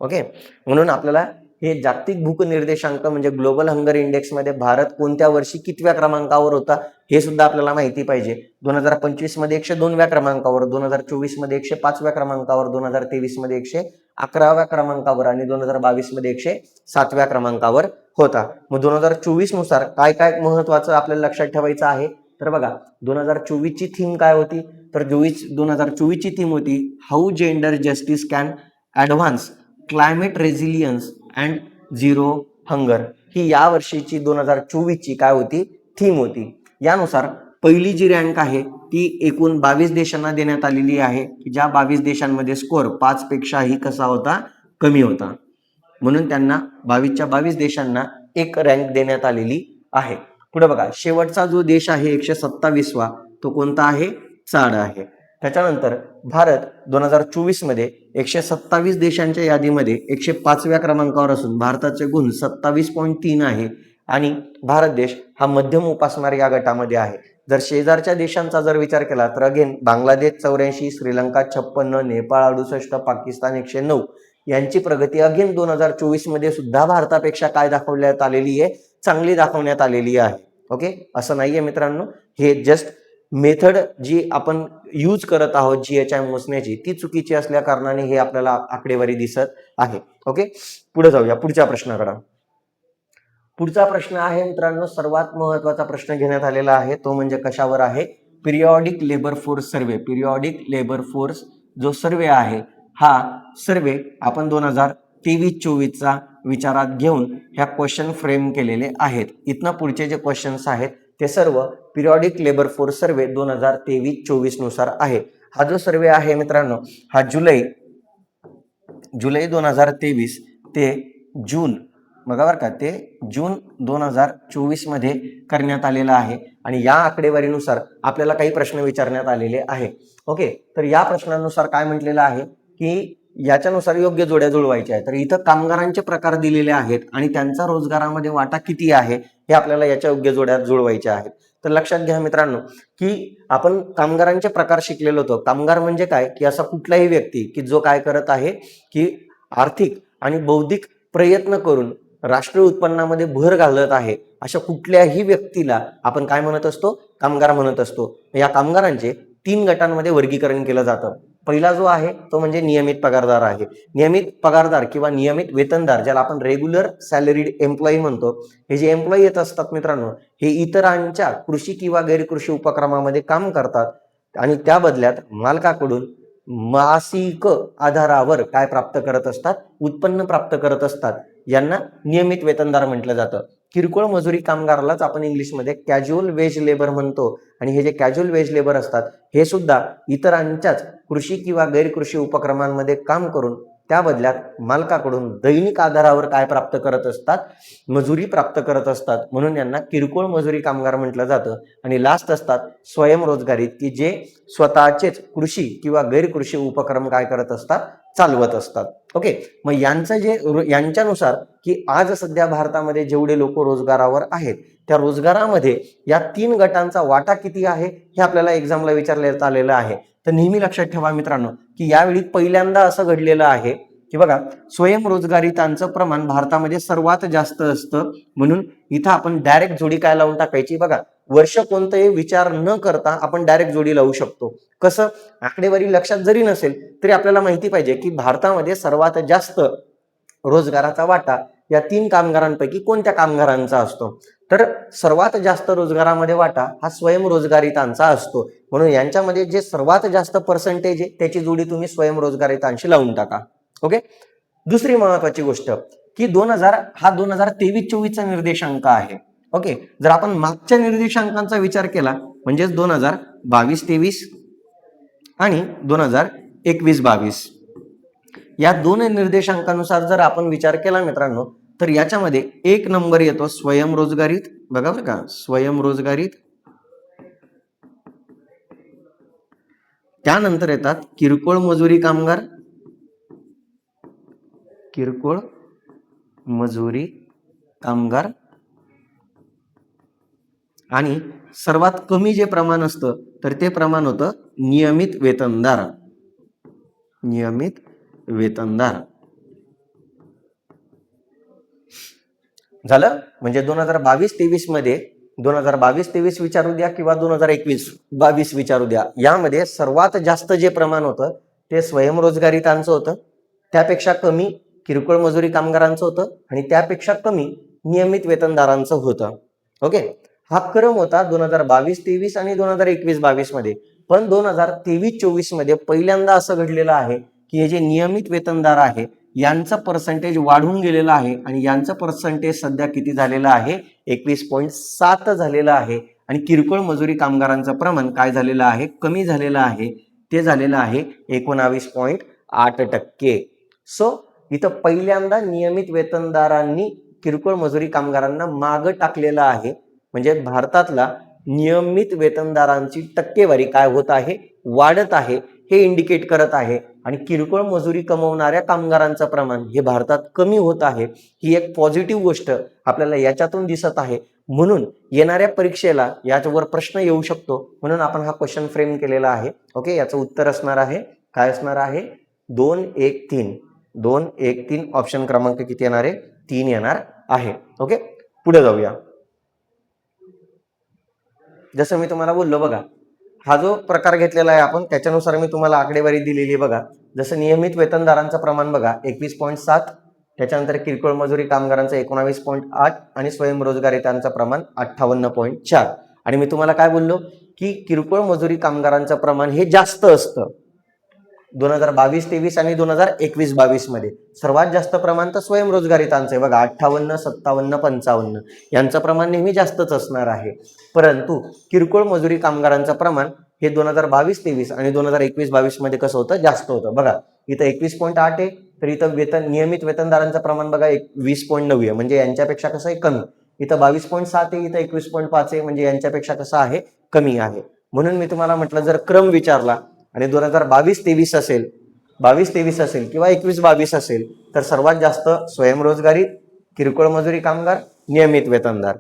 ओके, म्हणून आपल्याला हे जागतिक भूक निर्देशांक म्हणजे ग्लोबल हंगर इंडेक्स मध्ये भारत कोणत्या वर्षी कितव्या क्रमांकावर होता हे सुद्धा आपल्याला माहिती पाहिजे. 2025 मध्ये 102व्या क्रमांकावर, 2024 मध्ये 105व्या क्रमांकावर, 2023 मध्ये 111व्या क्रमांकावर आणि 2022 मध्ये 107व्या क्रमांकावर होता. मग 2024 नुसार काय काय महत्वाचं आपल्याला लक्षात ठेवायचं आहे? तर बघा, 2024 ची थीम काय होती? तर 2024 ची थीम होती how gender justice can advance climate resilience and zero hunger. ही या वर्षीची 2024 ची काय होती? थीम होती. यानुसार पहिली जी रँक आहे ती एकूण 22 देशांना देण्यात आलेली आहे, ज्या 22 देशांमध्ये स्कोअर 5 पेक्षाही कसा होता? कमी होता. म्हणून त्यांना 22च्या 22 देशांना एक रँक देण्यात आलेली आहे. पुढे बघा, शेवटचा जो देश आहे 127वा तो कोणता आहे? चाड आहे. त्याच्यानंतर भारत 2024 मध्ये 127 देशांच्या यादीमध्ये 105व्या क्रमांकावर असून भारताचे गुण 27.3 आहे आणि भारत देश हा मध्यम उपासमार या गटामध्ये आहे. जर शेजारच्या देशांचा जर विचार केला तर अगेन बांगलादेश 84, श्रीलंका 56, नेपाळ 68, पाकिस्तान 109 यांची प्रगती अगेन 2024 मध्ये सुद्धा भारतापेक्षा काय दाखवण्यात आलेली आहे? चांगली दाखवण्यात आलेली आहे. ओके, असं नाहीये मित्रांनो, हे जस्ट मेथड जी आपण यूज करत आहोत GHI मोजण्याची ती चुकीची असल्या कारणाने हे आपल्याला आकडेवारी दिसत आहे. ओके, पुढे जाऊया पुढच्या प्रश्नाकडे. पुढचा प्रश्न आहे मित्रांनो, सर्वात महत्वाचा प्रश्न घेण्यात आलेला आहे, तो म्हणजे कशावर आहे? पिरियॉडिक लेबर फोर्स सर्वे. पिरियॉडिक लेबर फोर्स जो सर्वे आहे हा सर्वे आपण 2023-24चा विचारात घेऊन ह्या क्वेश्चन फ्रेम केलेले आहेत. इथनं पुढचे जे क्वेश्चन्स आहेत ते सर्व पिरियॉडिक लेबर फोर्स सर्वे 2023-24 नुसार आहे. हा जो सर्वे आहे मित्रांनो हा जुलै 2023 ते जून, बघा का, ते जून 2024 मध्ये करण्यात आलेला आहे आणि या आकडेवारीनुसार आपल्याला काही प्रश्न विचारण्यात आलेले आहे. ओके, तर या प्रश्नानुसार काय म्हटलेलं आहे की याच्यानुसार योग्य जोड्या जुळवायच्या आहेत. तर इथं कामगारांचे प्रकार दिलेले आहेत आणि त्यांचा रोजगारामध्ये वाटा किती आहे हे आपल्याला याच्या योग्य जोड्या जुळवायच्या आहेत. तर लक्षात घ्या मित्रांनो की आपण कामगारांचे प्रकार शिकलेलो होतो. कामगार म्हणजे काय की असा कुठलाही व्यक्ती की जो काय करत आहे की आर्थिक आणि बौद्धिक प्रयत्न करून राष्ट्रीय उत्पन्नामध्ये भर घालत आहे, अशा कुठल्याही व्यक्तीला आपण काय म्हणत असतो? कामगार म्हणत असतो. या कामगारांचे 3 गटांमध्ये वर्गीकरण केलं जातं. पहिला जो आहे तो म्हणजे नियमित पगारदार आहे. नियमित पगारदार किंवा नियमित वेतनदार, ज्याला आपण रेग्युलर सॅलरीड एम्प्लॉई म्हणतो, हे जे एम्प्लॉई येत असतात मित्रांनो हे इतरांच्या कृषी किंवा गैरकृषी उपक्रमामध्ये काम करतात आणि त्या बदल्यात मालकाकडून मासिक आधारावर काय प्राप्त करत असतात? उत्पन्न प्राप्त करत असतात. यांना नियमित वेतनदार म्हटलं जातं. किरकोळ मजुरी कामगारालाच आपण इंग्लिशमध्ये कॅज्युअल वेज लेबर म्हणतो आणि हे जे कॅज्युअल वेज लेबर असतात हे सुद्धा इतरांच्याच कृषी किंवा गैरकृषी उपक्रमांमध्ये काम करून त्या बदल्यात मालकाकडून दैनिक आधारावर काय प्राप्त करत असतात? मजुरी प्राप्त करत असतात. म्हणून यांना किरकोळ मजुरी कामगार म्हटलं जातं. आणि लास्ट असतात स्वयंरोजगारीत, की जे स्वतःचेच कृषी किंवा गैरकृषी उपक्रम काय करत असतात? चालवत असतात. ओके, मग यांच्यानुसार की आज सध्या भारतामध्ये जेवढे लोक रोजगारावर आहेत त्या रोजगारामध्ये या 3 गटांचा वाटा किती आहे हे आपल्याला एक्झामला विचारण्यात आलेलं आहे. तर नेहमी लक्षात ठेवा मित्रांनो की यावेळी पहिल्यांदा असं घडलेलं आहे की बघा स्वयंरोजगारितांचं प्रमाण भारतामध्ये सर्वात जास्त असतं, म्हणून इथं आपण डायरेक्ट जोडी काय लावून टाकायची बघा, वर्ष कोणतंही विचार न करता आपण डायरेक्ट जोडी लावू शकतो. कसं, आकडेवारी लक्षात जरी नसेल तरी आपल्याला माहिती पाहिजे की भारतामध्ये सर्वात जास्त रोजगाराचा वाटा या 3 कामगारांपैकी कोणत्या कामगारांचा असतो, तर सर्वात जास्त रोजगारामध्ये वाटा हा स्वयंरोजगारितांचा असतो, म्हणून यांच्यामध्ये जे सर्वात जास्त पर्सेंटेज आहे त्याची जोडी तुम्ही स्वयंरोजगारितांशी लावून टाका. ओके. दुसरी महत्वाची गोष्ट की 2000 हा 2023-24चा निर्देशांक आहे. ओके. जर आपण मागच्या निर्देशांकांचा विचार केला म्हणजेच 2022-23 आणि 2021-22 या दोन निर्देशांकानुसार जर आपण विचार केला मित्रांनो तर याच्यामध्ये 1 नंबर येतो स्वयंरोजगारीत, बघा बरं का, स्वयंरोजगारीत. त्यानंतर येतात किरकोळ मजुरी कामगार, किरकोळ मजुरी कामगार, आणि सर्वात कमी जे प्रमाण असतं तर ते प्रमाण होतं नियमित वेतनदार, नियमित वेतनदार. झालं. म्हणजे 2022-23 मध्ये 2022-23 विचारू द्या किंवा 2021-22 विचारू द्या, यामध्ये सर्वात जास्त जे प्रमाण होतं ते स्वयंरोजगारितांचं होतं, त्यापेक्षा कमी किरकोळ मजुरी कामगारांचं होतं आणि त्यापेक्षा कमी नियमित वेतनदारांचं होतं. ओके. हा क्रम होता 2022-23 आणि 2021-22 मध्ये. पण 2023-24 मध्ये पहिल्यांदा असं घडलेलं आहे की हे जे नियमित वेतनदार आहे यांचं पर्सेंटेज वाढून गेलेलं आहे आणि यांचं पर्सेंटेज सध्या किती झालेलं आहे, 21.7 झालेलं आहे. आणि किरकोळ मजुरी कामगारांचं प्रमाण काय झालेलं आहे, कमी झालेलं आहे, ते झालेलं आहे 19.8%. सो इथं पहिल्यांदा नियमित वेतनदारांनी किरकोळ मजुरी कामगारांना मागं टाकलेलं आहे, म्हणजे भारतातला नियमित वेतनदारांची टक्केवारी काय होत आहे, वाढत आहे, हे इंडिकेट करत आहे. आणि किरकोळ मजुरी कमवणाऱ्या कामगारांचं प्रमाण हे भारतात कमी होत आहे, ही एक पॉझिटिव्ह गोष्ट आपल्याला याच्यातून दिसत आहे. म्हणून येणाऱ्या परीक्षेला याच्यावर प्रश्न येऊ शकतो, म्हणून आपण हा क्वेश्चन फ्रेम केलेला आहे. ओके. याचं उत्तर असणार आहे, काय असणार आहे, 2-1-3. 2-1-3 ऑप्शन क्रमांक किती येणार आहे, 3 येणार आहे. ओके. पुढे जाऊया. जसं मी तुम्हाला बोललो बघा, हा जो प्रकार घेतलेला आहे आपण त्याच्यानुसार मी तुम्हाला आकडेवारी दिलेली आहे बघा. जसं नियमित वेतनदारांचं प्रमाण बघा 21.7, त्याच्यानंतर किरकोळ मजुरी कामगारांचं 19.8 आणि स्वयंरोजगारितांचं प्रमाण 58.4. आणि मी तुम्हाला काय बोललो की किरकोळ मजुरी कामगारांचं प्रमाण हे जास्त असतं 2022-23 आणि 2021-22 मध्ये. सर्वात जास्त प्रमाण तर स्वयंरोजगारितांचं आहे बघा, 58, 57, 55 यांचं प्रमाण नेहमी जास्तच असणार आहे. परंतु किरकोळ मजुरी कामगारांचं प्रमाण हे 2022-23 आणि 2021-22 मध्ये कसं होतं, जास्त होतं. बघा इथं 21.8 आहे, तर इथं नियमित वेतनदारांचं प्रमाण बघा 20.9 आहे, म्हणजे यांच्यापेक्षा कसं आहे, कमी. इथं 22.7 आहे, इथं 21.5 आहे, म्हणजे यांच्यापेक्षा कसं आहे, कमी आहे. म्हणून मी तुम्हाला म्हटलं जर क्रम विचारला आणि 2022-23 असेल, 22-23 असेल किंवा 21-22 असेल तर सर्वात जास्त स्वयंरोजगारी, किरकोळ मजुरी कामगार, नियमित वेतनदार.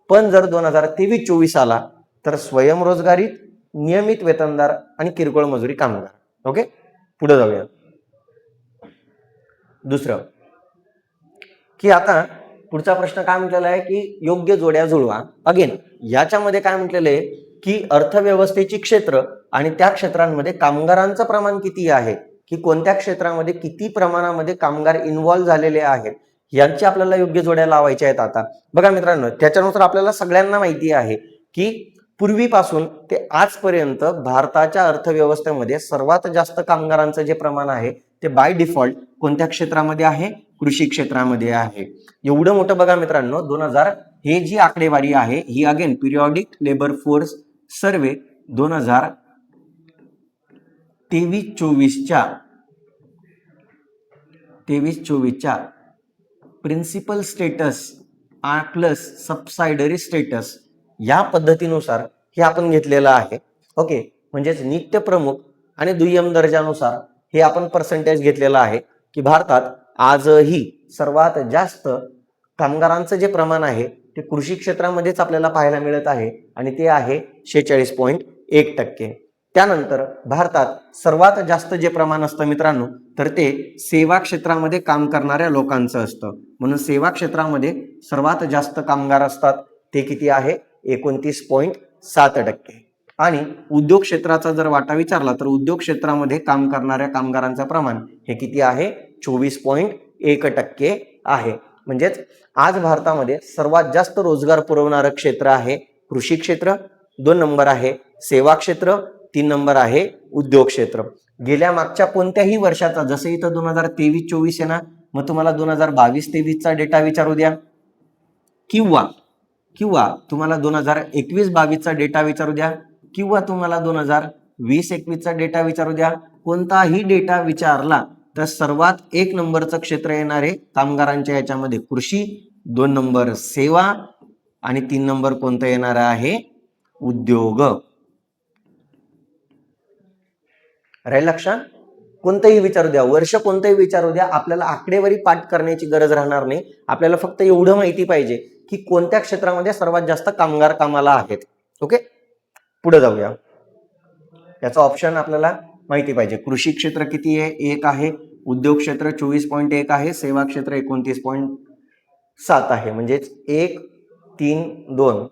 पण जर 2023-24 आला तर स्वयंरोजगारीत, नियमित वेतनदार आणि किरकोळ मजुरी कामगार. ओके. पुढे जाऊया. दुसरं की आता पुढचा प्रश्न काय म्हटलेला आहे की योग्य जोड्या जुळवा. अगेन याच्यामध्ये काय म्हटलेलं आहे की अर्थव्यवस्थेची क्षेत्र आणि त्या क्षेत्रांमध्ये कामगारांचं प्रमाण किती आहे, की कोणत्या क्षेत्रामध्ये किती प्रमाणामध्ये कामगार इन्व्हॉल्व्ह झालेले आहेत, यांची आपल्याला योग्य जोड्या लावायच्या आहेत. आता बघा मित्रांनो, त्याच्यानुसार आपल्याला सगळ्यांना माहिती आहे की पूर्वीपासून ते आजपर्यंत भारताच्या अर्थव्यवस्थेमध्ये सर्वात जास्त कामगारांचं जे प्रमाण आहे ते बाय डिफॉल्ट कोणत्या क्षेत्रामध्ये आहे, कृषी क्षेत्रामध्ये आहे. एवढं मोठं बघा मित्रांनो, 2000 हे जी आकडेवारी आहे ही again periodic labour force survey 2023-24च्या principal status plus subsidiary status या पद्धतीनुसार हे आपण घेतलेलं आहे. ओके. म्हणजेच नित्य प्रमुख आणि दुय्यम दर्जानुसार हे आपण पर्सेंटेज घेतलेलं आहे की भारतात आजही सर्वात जास्त कामगारांचं जे प्रमाण आहे ते कृषी क्षेत्रामध्येच आपल्याला पाहायला मिळत आहे आणि ते आहे 46.1%. त्यानंतर भारतात सर्वात जास्त जे प्रमाण असतं मित्रांनो, तर ते सेवा क्षेत्रामध्ये काम करणाऱ्या लोकांचं असतं. म्हणून सेवा क्षेत्रामध्ये सर्वात जास्त कामगार असतात, ते किती आहे? 29.7%. आणि उद्योग क्षेत्राचा जर वाटा विचारला तर उद्योग क्षेत्रामध्ये काम करणाऱ्या कामगारांचं प्रमाण हे किती आहे? 24.1% आहे. म्हणजेच आज भारतामध्ये सर्वात जास्त रोजगार पुरवणारं क्षेत्र आहे कृषी क्षेत्र, 2 नंबर आहे सेवा क्षेत्र, 3 नंबर आहे उद्योग क्षेत्र. गेल्या मागच्या कोणत्याही वर्षाचा, जसं इथं 2023-24 आहे ना, मग तुम्हाला 2022-23चा डेटा विचारू द्या, किंवा तुम्हाला 2021-22चा डेटा विचारू द्या, किंवा तुम्हाला 2020-21चा डेटा विचारू द्या, कोणताही डेटा विचारला तर सर्वात 1 नंबरचं क्षेत्र येणारे कामगारांच्या याच्यामध्ये कृषी, 2 नंबर सेवा आणि 3 नंबर कोणतं येणार आहे? उद्योग. राहील लक्षात? कोणतंही विचारू द्या, वर्ष कोणतंही विचारू द्या, आपल्याला आकडेवारी पाठ करण्याची गरज राहणार नाही. आपल्याला फक्त एवढं माहिती पाहिजे की कोणत्या क्षेत्रामध्ये सर्वात जास्त कामगार कामाला आहेत. ओके, पुढे जाऊया. याचा ऑप्शन आपल्याला माहिती पाहिजे. कृषी क्षेत्र किती आहे? 1 आहे. उद्योग क्षेत्र 24.1 आहे. सेवा क्षेत्र 29.7 आहे. म्हणजेच 1, 3, 2,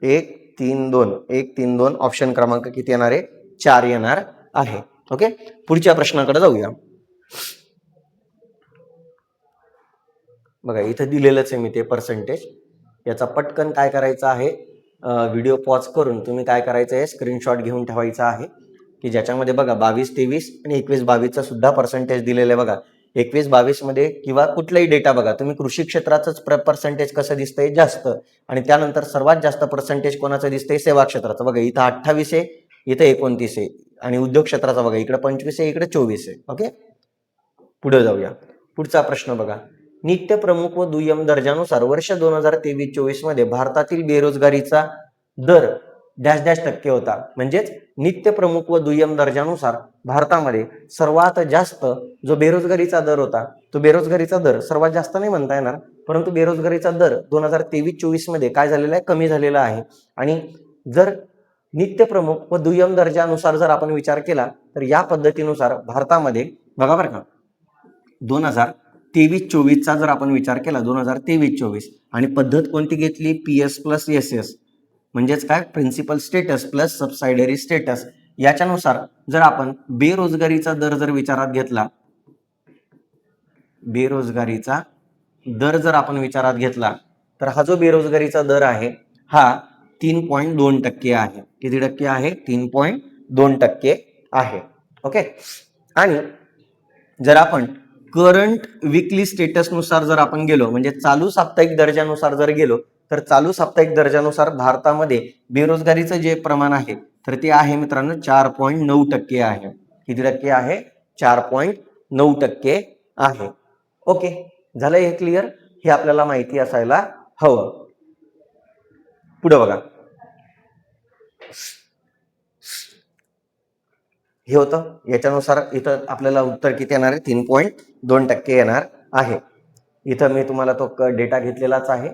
1, 3, 2, 1, 3, 2 ऑप्शन क्रमांक किती येणार आहे? 4 येणार आहे. ओके, पुढच्या प्रश्नाकडे जाऊया. बघा इथं दिलेलंच आहे मी ते पर्सेंटेज. याचा पटकन काय करायचं आहे, व्हिडिओ पॉज करून तुम्ही काय करायचं आहे, स्क्रीनशॉट घेऊन ठेवायचा आहे की ज्याच्यामध्ये बघा 22-23 आणि 21-22चा सुद्धा पर्सेंटेज दिलेलं आहे. बघा 21-22 मध्ये किंवा कुठलाही डेटा बघा तुम्ही, कृषी क्षेत्राचंच पर्सेंटेज कसं दिसतंय? जास्त. आणि त्यानंतर सर्वात जास्त पर्सेंटेज कोणाचं दिसतंय? सेवा क्षेत्राचं. बघा इथं 28 आहे, इथं 29 आहे. आणि उद्योग क्षेत्राचा बघा इकडे 25 आहे, इकडे 24 आहे. ओके, पुढे जाऊया. पुढचा प्रश्न बघा, नित्य प्रमुख व दुय्यम दर्जानुसार वर्ष 2023-24 मध्ये भारतातील बेरोजगारीचा दर डॅश डॅश टक्के होता. म्हणजेच नित्य प्रमुख व दुय्यम दर्जानुसार भारतामध्ये सर्वात जास्त जो बेरोजगारीचा दर होता, तो बेरोजगारीचा दर सर्वात जास्त नाही म्हणता येणार, परंतु बेरोजगारीचा दर 2023-24 मध्ये काय झालेला आहे? कमी झालेला आहे. आणि जर नित्य प्रमुख व दुय्यम दर्जानुसार जर आपण विचार केला तर या पद्धतीनुसार भारतामध्ये बघा बरं का, 2023-24चा जर आपण विचार केला, 2023-24 आणि पद्धत कोणती घेतली? PS प्लस SS, म्हणजेच काय? Principal status plus subsidiary status. याच्यानुसार जर आपण बेरोजगारीचा दर जर विचारात घेतला, बेरोजगारीचा दर जर आपण विचारात घेतला तर हा जो बेरोजगारीचा दर आहे हा 3.2% आहे. किती टक्के आहे? 3.2% आहे. ओके, आणि जर आपण करंट विकली स्टेटस नुसार जर आपण गेलो, म्हणजे चालू साप्ताहिक दर्जानुसार जर गेलो, तर चालू साप्ताहिक दर्जानुसार भारतामध्ये बेरोजगारीचं जे प्रमाण आहे तर ते आहे मित्रांनो 4.9% आहे. किती टक्के आहे? 4.9% आहे. ओके, झालं हे क्लिअर? हे आपल्याला माहिती असायला हवं. पुढे बघा, हे होतं. याच्यानुसार इथं आपल्याला उत्तर किती येणार आहे? 3.2% येणार आहे. इथं मी तुम्हाला तो डेटा घेतलेलाच आहे.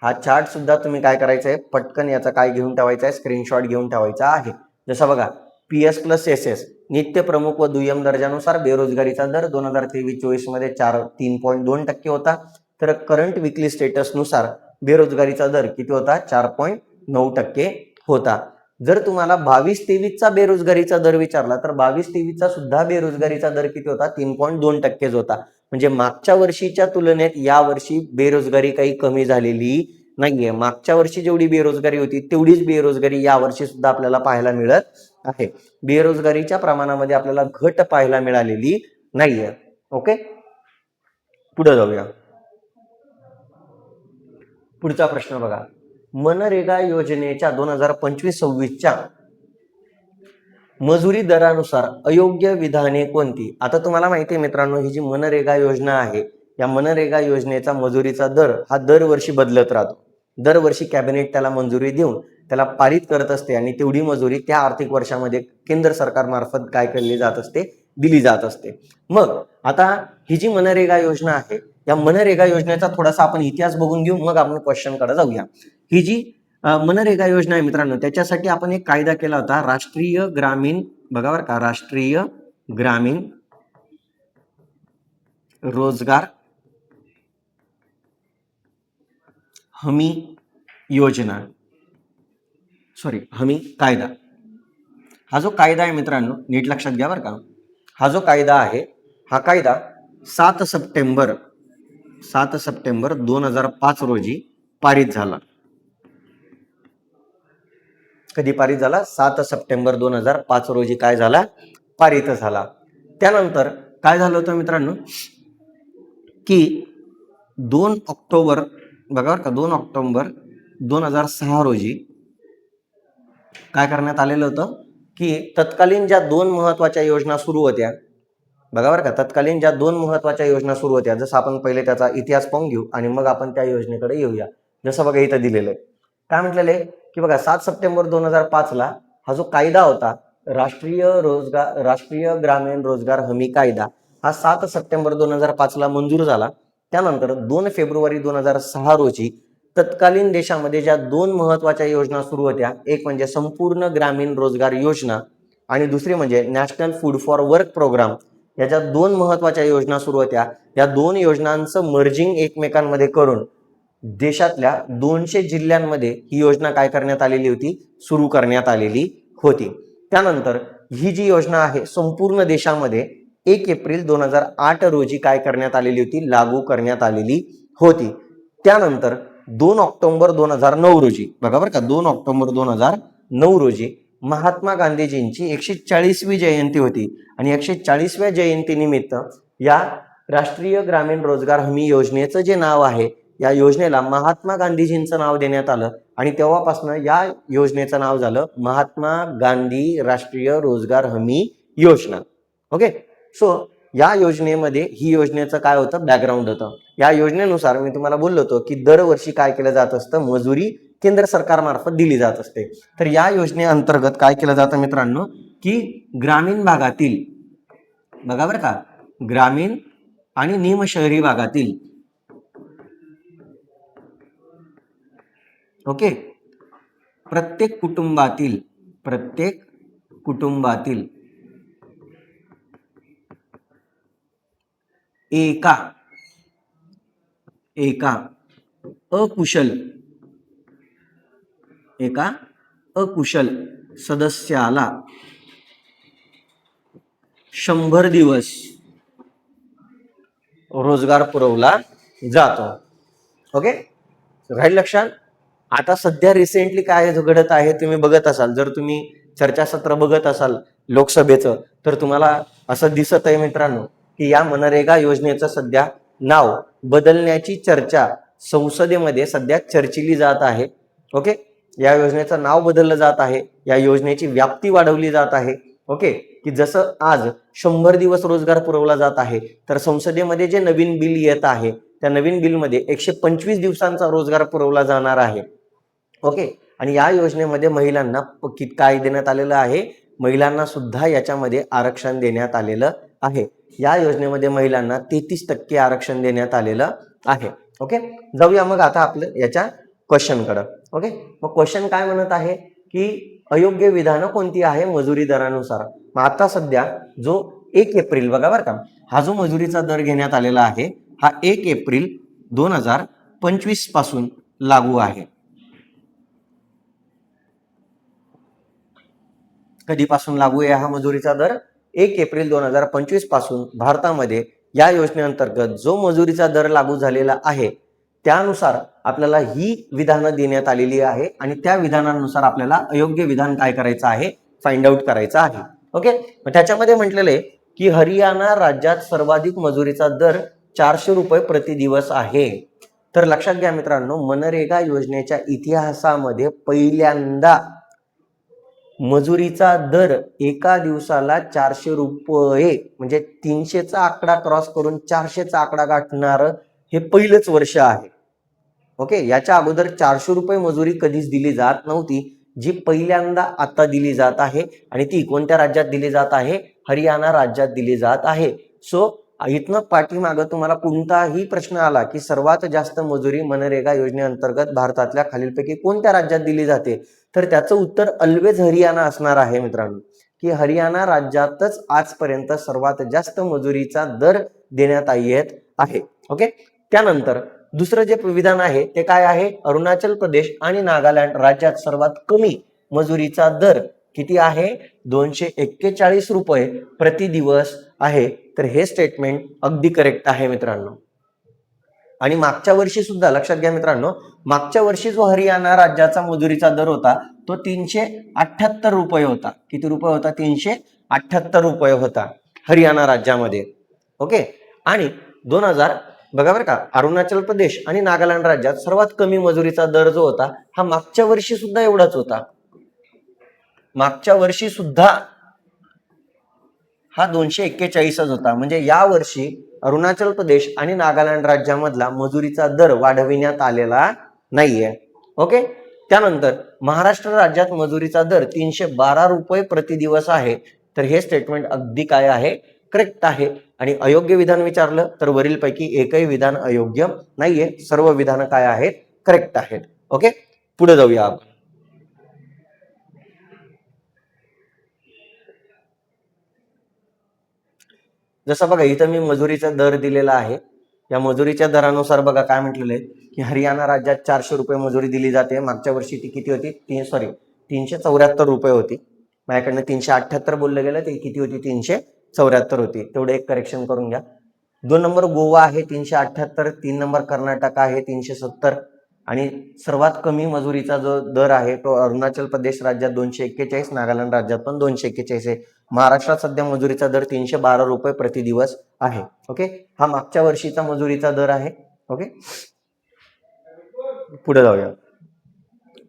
हा चार्ट सुद्धा तुम्ही काय करायचं आहे, पटकन याचा काय घेऊन ठेवायचा आहे? स्क्रीनशॉट घेऊन ठेवायचा आहे. जसं बघा PS प्लस SS नित्य प्रमुख व दुय्यम दर्जानुसार बेरोजगारीचा दर 2023-24 मध्ये 3.2% होता. तर करंट विकली स्टेटस नुसार बेरोजगारीचा दर किती होता? 4.9% होता. जर तुम्हाला 22-23चा बेरोजगारीचा दर विचारला तर 22-23चा सुद्धा बेरोजगारीचा दर किती होता? 3.2% होता. म्हणजे मागच्या वर्षीच्या तुलनेत या वर्षी बेरोजगारी काही कमी झालेली नाहीये. मागच्या वर्षी जेवढी बेरोजगारी होती तेवढीच बेरोजगारी या वर्षी सुद्धा आपल्याला पाहायला मिळत आहे. बेरोजगारीच्या प्रमाणामध्ये आपल्याला घट पाहायला मिळालेली नाहीये. ओके, पुढे जाऊया. पुढचा प्रश्न बघा, मनरेगा योजनेच्या 2025-26च्या मजुरी दरानुसार अयोग्य विधाने कोणती? आता तुम्हाला माहिती आहे मित्रांनो, ही जी मनरेगा योजना आहे, या मनरेगा योजनेचा मजुरीचा दर हा दरवर्षी बदलत राहतो. दरवर्षी कॅबिनेट त्याला मंजुरी देऊन त्याला पारित करत असते आणि तेवढी मजुरी त्या आर्थिक वर्षामध्ये केंद्र सरकारमार्फत काय केली जात असते? दिली जात असते. मग आता ही जी मनरेगा योजना आहे, या मनरेगा योजनेचा थोडासा आपण इतिहास बघून घेऊ, मग आपण क्वेश्चन कडे जाऊया. ही जी मनरेगा योजना आहे मित्रांनो, त्याच्यासाठी आपण एक कायदा केला होता, राष्ट्रीय ग्रामीण, बघा बरं का, राष्ट्रीय ग्रामीण रोजगार हमी योजना, सॉरी हमी कायदा. हा जो कायदा आहे मित्रांनो, नीट लक्षात घ्या बरं का, हा जो कायदा आहे, हा कायदा 7 सप्टेंबर 2005 रोजी पारित झाला. कधी पारित झाला? 7 सप्टेंबर 2005 रोजी काय झाला? पारित झाला. त्यानंतर काय झालं होतं मित्रांनो, की 2 ऑक्टोबर, बघा बरं का, 2 ऑक्टोबर 2006 रोजी काय करण्यात आलेलं होतं, की तत्कालीन ज्या 2 महत्वाच्या योजना सुरू होत्या, बघा बरं का, तत्कालीन ज्या 2 महत्वाच्या योजना सुरू होत्या, जसं आपण पहिले त्याचा इतिहास पाहून घेऊ आणि मग आपण त्या योजनेकडे येऊया. जसं बघा इथं दिलेलं आहे, काय म्हटलेलं आहे, की बघा 7 सप्टेंबर 2005 ला हा जो कायदा होता, राष्ट्रीय ग्रामीण रोजगार हमी कायदा, हा 7 सप्टेंबर 2005 ला मंजूर झाला. त्यानंतर 2 फेब्रुवारी 2006 रोजी तत्कालीन देशामध्ये ज्या 2 महत्वाच्या योजना सुरू होत्या, एक म्हणजे संपूर्ण ग्रामीण रोजगार योजना आणि दुसरी म्हणजे national food for work programme, या ज्या 2 महत्वाच्या योजना सुरू होत्या, या 2 योजनांचं मर्जिंग एकमेकांमध्ये करून देशातल्या 200 जिल्ह्यांमध्ये ही योजना काय करण्यात आलेली होती? सुरू करण्यात आलेली होती. त्यानंतर ही जी योजना आहे संपूर्ण देशामध्ये 1 एप्रिल 2008 रोजी काय करण्यात आलेली होती? लागू करण्यात आलेली होती. त्यानंतर 2 ऑक्टोबर 2009 रोजी, बघा बरं का, 2 ऑक्टोबर 2009 रोजी महात्मा गांधीजींची 140वी जयंती होती आणि 140व्या जयंतीनिमित्त या राष्ट्रीय ग्रामीण रोजगार हमी योजनेचं जे नाव आहे, या योजनेला महात्मा गांधीजींचं नाव देण्यात आलं आणि तेव्हापासून या योजनेचं नाव झालं महात्मा गांधी राष्ट्रीय रोजगार हमी योजना. ओके, सो या योजनेमध्ये ही योजनेचं काय होतं? बॅकग्राऊंड होतं. या योजनेनुसार मी तुम्हाला बोललो होतो की दरवर्षी काय केलं जात असतं? मजुरी केंद्र सरकारमार्फत दिली जात असते. तर या योजनेअंतर्गत काय केलं जातं मित्रांनो, की ग्रामीण भागातील, बघा बरं का, ग्रामीण आणि निमशहरी भागातील, ओके, प्रत्येक कुटुंबातील एका अकुशल सदस्याला 100 दिवस रोजगार पुरवला जातो. ओके, राहील लक्षात. आता सध्या रिसेंटली काय घडत आहे तुम्ही बघत असाल, जर तुम्ही चर्चासत्र बघत असाल लोकसभेचं, तर तुम्हाला असं दिसत आहे मित्रांनो, की या मनरेगा योजनेचं सध्या नाव बदलण्याची चर्चा संसदेमध्ये सध्या चर्चिली जात आहे. ओके, या योजनेचं नाव बदललं जात आहे, या योजनेची व्याप्ती वाढवली जात आहे. ओके, की जसं आज 100 दिवस रोजगार पुरवला जात आहे, तर संसदेमध्ये जे नवीन बिल येत आहे, त्या नवीन बिलमध्ये 125 दिवसांचा रोजगार पुरवला जाणार आहे. ओके, आणि या योजनेमध्ये महिलांना काय देण्यात आलेलं आहे? महिलांना सुद्धा याच्यामध्ये आरक्षण देण्यात आलेलं आहे. या योजनेमध्ये महिलांना 33% आरक्षण देण्यात आलेलं आहे. ओके, जाऊया मग आता आपलं याच्या क्वेश्चनकडं. ओके, मग क्वेश्चन काय म्हणत आहे, की अयोग्य विधानं कोणती आहे मजुरी दरानुसार? मग आता सध्या जो 1 एप्रिल, बघा बरं का, हा जो मजुरीचा दर घेण्यात आलेला आहे, हा 1 एप्रिल 2025 पासून लागू आहे. कधीपासून लागू आहे हा मजुरीचा दर? 1 एप्रिल 2025 पासून भारतामध्ये या योजनेअंतर्गत जो मजुरीचा दर लागू झालेला आहे, त्यानुसार आपल्याला ही विधानं देण्यात आलेली आहे आणि त्या विधानानुसार आपल्याला अयोग्य विधान काय करायचं आहे? फाइंड आउट करायचं आहे. ओके, मग त्याच्यामध्ये म्हटलेलं आहे की हरियाणा राज्यात सर्वाधिक मजुरीचा दर 400 रुपये प्रति दिवस आहे. तर लक्षात घ्या मित्रांनो, मनरेगा योजनेच्या इतिहासामध्ये पहिल्यांदा मजुरीचा दर एका दिवसाला 400 रुपये, म्हणजे 300चा आकडा क्रॉस करून 400चा आकडा गाठणार हे पहिलंच वर्ष आहे. ओके, याच्या अगोदर 400 रुपये मजुरी कधीच दिली जात नव्हती, जी पहिल्यांदा आता दिली जात आहे आणि ती कोणत्या राज्यात दिली जात आहे? हरियाणा राज्यात दिली जात आहे. सो इथनं पाठीमागं तुम्हाला कोणताही प्रश्न आला की सर्वात जास्त मजुरी मनरेगा योजनेअंतर्गत भारतातल्या खालीलपैकी कोणत्या राज्यात दिली जाते, तर त्याचं उत्तर ऑलवेज हरियाणा असणार आहे मित्रांनो, की हरियाणा राज्यातच आजपर्यंत सर्वात जास्त मजुरीचा दर देण्यात येत आहे. ओके, त्यानंतर दुसरं जे विधान आहे ते काय आहे, अरुणाचल प्रदेश आणि नागालँड राज्यात सर्वात कमी मजुरीचा दर किती आहे, 241 रुपये प्रति दिवस आहे. तर हे स्टेटमेंट अगदी करेक्ट आहे मित्रांनो. आणि मागच्या वर्षी सुद्धा लक्षात घ्या मित्रांनो, मागच्या वर्षी जो हरियाणा राज्याचा मजुरीचा दर होता तो 378 रुपये होता. किती रुपये होता, 378 रुपये होता हरियाणा राज्यामध्ये. ओके, आणि 2000 बघा बरं का, अरुणाचल प्रदेश आणि नागालँड राज्यात सर्वात कमी मजुरीचा दर जो होता हा मागच्या वर्षी सुद्धा एवढाच होता. मागच्या वर्षी सुद्धा हा 241 होता. म्हणजे या वर्षी अरुणाचल प्रदेश आणि नागालँड राज्यामधला मजुरीचा दर वाढविण्यात आलेला नाहीये. ओके, त्यानंतर महाराष्ट्र राज्यात मजुरीचा दर 312 रुपये प्रति दिवस आहे. तर हे स्टेटमेंट अगदी काय आहे, करेक्ट आहे. आणि अयोग्य विधान विचारलं तर वरीलपैकी एकही विधान अयोग्य नाहीये, सर्व विधान काय आहेत, करेक्ट आहेत. ओके, पुढे जाऊया आपण. जसं बघा इथं मी मजुरीचा दर दिलेला आहे. या मजुरीच्या दरानुसार बघा काय म्हटलेलं आहे की हरियाणा राज्यात 400 रुपये मजुरी दिली जाते. मागच्या वर्षी ती किती होती, 374 रुपये होती. माझ्याकडनं 378 बोललं गेलं, ते किती होती, 374 होती. तेवढे एक करेक्शन करून घ्या. 2 नंबर गोवा आहे 378, 3 नंबर कर्नाटक आहे 370, आणि सर्वात कमी मजुरीचा जो दर आहे तो अरुणाचल प्रदेश राज्यात 241, नागालँड राज्यात पण 241 आहे. महाराष्ट्रात सध्या मजुरीचा दर 312 रुपये प्रति दिवस आहे. ओके, हा मागच्या वर्षीचा मजुरीचा दर आहे. ओके, पुढे जाऊया.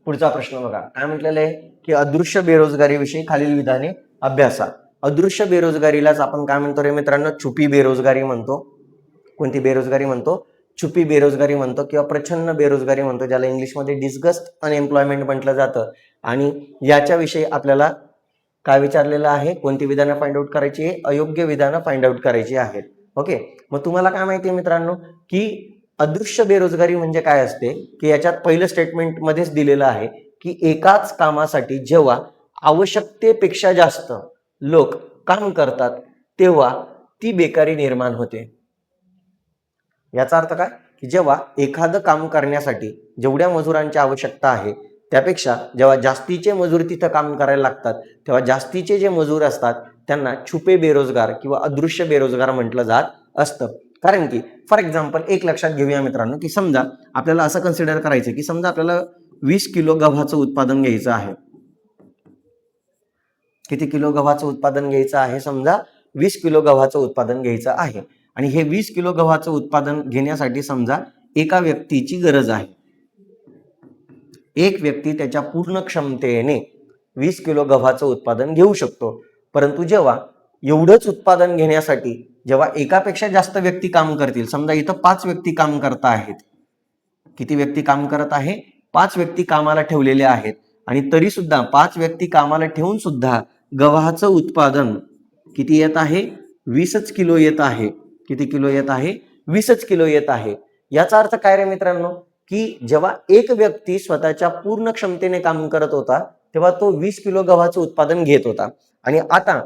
पुढचा प्रश्न बघा काय म्हटलेलं आहे की अदृश्य बेरोजगारी विषयी खालील विधाने अभ्यासा. अदृश्य बेरोजगारीलाच आपण काय म्हणतो रे मित्रांनो, छुपी बेरोजगारी म्हणतो. कोणती बेरोजगारी म्हणतो, छुपी बेरोजगारी म्हणतो किंवा प्रच्छन्न बेरोजगारी म्हणतो, ज्याला इंग्लिशमध्ये डिस्गस्ट अनएम्प्लॉयमेंट म्हटलं जातं. आणि याच्याविषयी आपल्याला काय विचारलेलं आहे, कोणती विधानं फाइंड आउट करायची आहे, अयोग्य विधानं फाइंड आउट करायची आहेत. ओके, मग तुम्हाला काय माहिती आहे मित्रांनो की अदृश्य बेरोजगारी म्हणजे काय असते, की याच्यात पहिलं स्टेटमेंट मध्येच दिलेलं आहे की एकाच कामासाठी जेव्हा आवश्यकतेपेक्षा जास्त लोक काम करतात तेव्हा ती बेकारी निर्माण होते. याचा अर्थ काय की जेव्हा एखादं काम करण्यासाठी जेवढ्या मजुरांची आवश्यकता आहे त्यापेक्षा जेव्हा जास्तीचे मजूर तिथं काम करायला लागतात तेव्हा जास्तीचे जे मजूर असतात त्यांना छुपे बेरोजगार किंवा अदृश्य बेरोजगार म्हटलं जात असतं. कारण की फॉर एक्झाम्पल एक लक्षात घेऊया मित्रांनो की समजा आपल्याला असं कन्सिडर करायचं की समजा आपल्याला 20 किलो गव्हाचं उत्पादन घ्यायचं आहे. किती किलो गव्हाचं उत्पादन घ्यायचं आहे, समजा 20 किलो गव्हाचं उत्पादन घ्यायचं आहे. आणि हे 20 किलो गव्हाचं उत्पादन घेण्यासाठी समजा एका व्यक्तीची गरज आहे. एक व्यक्ती त्याच्या पूर्ण क्षमतेने 20 किलो गव्हाचं उत्पादन घेऊ शकतो. परंतु जेव्हा एवढंच उत्पादन घेण्यासाठी जेव्हा एकापेक्षा जास्त व्यक्ती काम करतील, समजा इथं 5 व्यक्ती काम करत आहेत. किती व्यक्ती काम करत आहे, 5 व्यक्ती कामाला ठेवलेले आहेत. आणि तरी सुद्धा 5 व्यक्ती कामाला ठेवून सुद्धा गव्हाचं उत्पादन किती येत आहे, 20 किलो येत आहे. किती किलो येत आहे, 20 किलो येत आहे. याचा अर्थ काय रे मित्रांनो की जेव्हा एक व्यक्ती स्वतःच्या पूर्ण क्षमतेने काम करत होता तेव्हा तो 20 किलो गव्हाचं उत्पादन घेत होता. आणि आता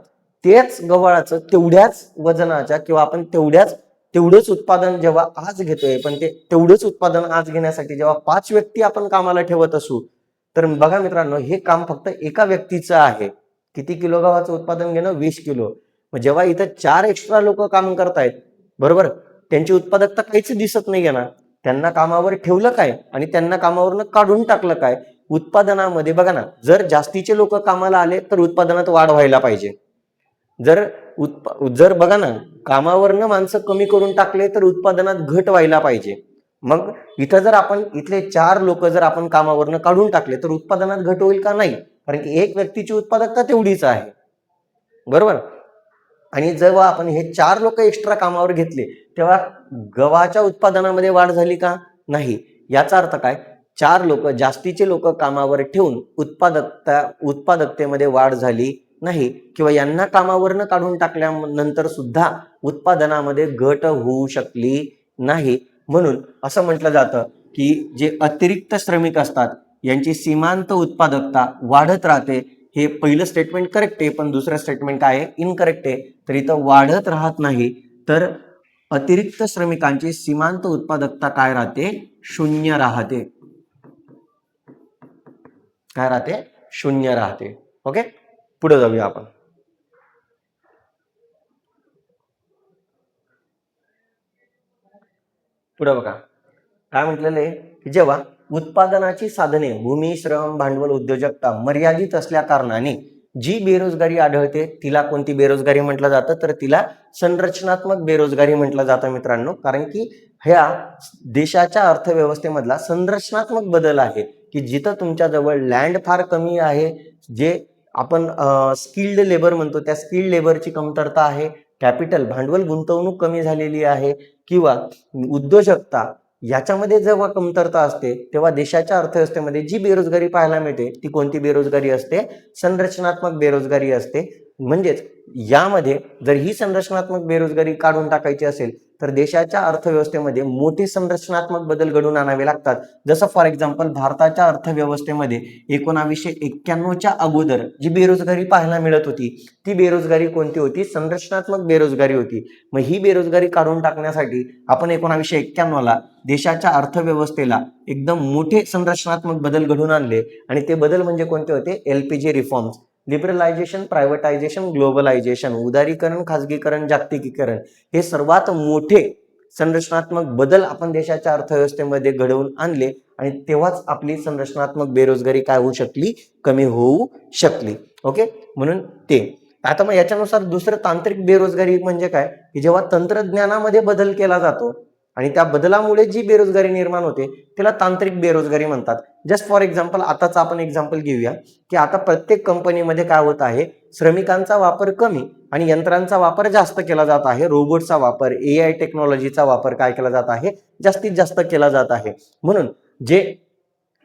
तेच गव्हाचं तेवढ्याच वजनाच्या किंवा आपण तेवढंच उत्पादन जेव्हा आज घेतोय, पण ते तेवढंच उत्पादन आज घेण्यासाठी जेव्हा 5 व्यक्ती आपण कामाला ठेवत असू, तर बघा मित्रांनो हे काम फक्त एका व्यक्तीचं आहे. किती किलो गव्हाचं उत्पादन घेणं, 20 किलो. मग जेव्हा इथं 4 एक्स्ट्रा लोक काम करतायत, बरोबर, त्यांची उत्पादकता काहीच दिसत नाही ना. त्यांना कामावर ठेवलं काय आणि त्यांना कामावरनं काढून टाकलं काय. उत्पादनामध्ये बघा ना, जर जास्तीचे लोक कामाला आले तर उत्पादनात वाढ व्हायला पाहिजे. जर बघा ना कामावरनं माणसं कमी करून टाकले तर उत्पादनात घट व्हायला पाहिजे. मग इथं जर आपण इथले 4 लोक जर आपण कामावरनं काढून टाकले तर उत्पादनात घट होईल का, नाही. कारण की एक व्यक्तीची उत्पादकता तेवढीच आहे, बरोबर. आणि जेव्हा आपण हे 4 लोक एक्स्ट्रा कामावर घेतले तेव्हा गव्हाच्या उत्पादनामध्ये वाढ झाली का, नाही. याचा अर्थ काय, 4 लोक जास्तीचे लोक कामावर ठेवून उत्पादकतेमध्ये वाढ झाली नाही किंवा यांना कामावरनं काढून टाकल्यानंतर सुद्धा उत्पादनामध्ये घट होऊ शकली नाही. म्हणून असं म्हटलं जातं की जे अतिरिक्त श्रमिक असतात यांची सीमांत उत्पादकता वाढत राहते. हे पहिलं स्टेटमेंट करेक्ट आहे, पण दुसरं स्टेटमेंट काय आहे, इनकरेक्ट आहे. तर इथं वाढत राहत नाही, तर अतिरिक्त श्रमिकांची सीमांत उत्पादकता काय राहते, शून्य राहते. काय राहते, शून्य राहते. ओके, पुढे जाऊया आपण. पुढे बघा काय म्हटलेलं आहे की जेव्हा उत्पादनाची साधने भूमी, श्रम, भांडवल, उद्योजकता मर्यादित असल्या कारणाने जी बेरोजगारी आढळते तिला कोणती बेरोजगारी म्हटलं जातं, तर तिला संरचनात्मक बेरोजगारी म्हटलं जातं मित्रांनो. कारण की ह्या देशाच्या अर्थव्यवस्थेमधला संरचनात्मक बदल आहे की जिथं तुमच्याजवळ लँड फार कमी आहे, जे आपण स्किल्ड लेबर म्हणतो त्या स्किल्ड लेबरची कमतरता आहे, कॅपिटल भांडवल गुंतवणूक कमी झालेली आहे, किंवा उद्योजकता याच्यामध्ये जेव्हा कमतरता असते तेव्हा देशाच्या अर्थव्यवस्थेमध्ये जी बेरोजगारी पाहायला मिळते ती कोणती बेरोजगारी असते, संरचनात्मक बेरोजगारी असते. म्हणजेच यामध्ये जर ही संरचनात्मक बेरोजगारी काढून टाकायची असेल तर देशाच्या अर्थव्यवस्थेमध्ये मोठे संरचनात्मक बदल घडून आणावे लागतात. जसं फॉर एक्झाम्पल भारताच्या अर्थव्यवस्थेमध्ये 1991च्या अगोदर जी बेरोजगारी पाहायला मिळत होती ती बेरोजगारी कोणती होती, संरचनात्मक बेरोजगारी होती. मग ही बेरोजगारी काढून टाकण्यासाठी आपण 1991ला देशाच्या अर्थव्यवस्थेला एकदम मोठे संरचनात्मक बदल घडून आणले. आणि ते बदल म्हणजे कोणते होते, LPG reforms, liberalisation, privatisation, globalisation, उदारीकरण, खाजगीकरण, जागतिकीकरण, हे सर्वात मोठे संरचनात्मक बदल आपण देशाच्या अर्थव्यवस्थेमध्ये घडवून आणले. आणि तेव्हाच आपली संरचनात्मक बेरोजगारी काय होऊ शकली, कमी होऊ शकली. ओके, म्हणून ते आता मग याच्यानुसार दुसरं तांत्रिक बेरोजगारी म्हणजे काय की जेव्हा तंत्रज्ञानामध्ये बदल केला जातो आणि त्या बदलामुळे जी बेरोजगारी निर्माण होते त्याला तांत्रिक बेरोजगारी म्हणतात. जस्ट फॉर एक्झाम्पल आताच आपण एक्झाम्पल घेऊया की आता प्रत्येक कंपनीमध्ये काय होत आहे, श्रमिकांचा वापर कमी आणि यंत्रांचा वापर जास्त केला जात आहे. रोबोटचा वापर, AI टेक्नॉलॉजीचा वापर काय केला जात आहे, जास्तीत जास्त केला जात आहे. म्हणून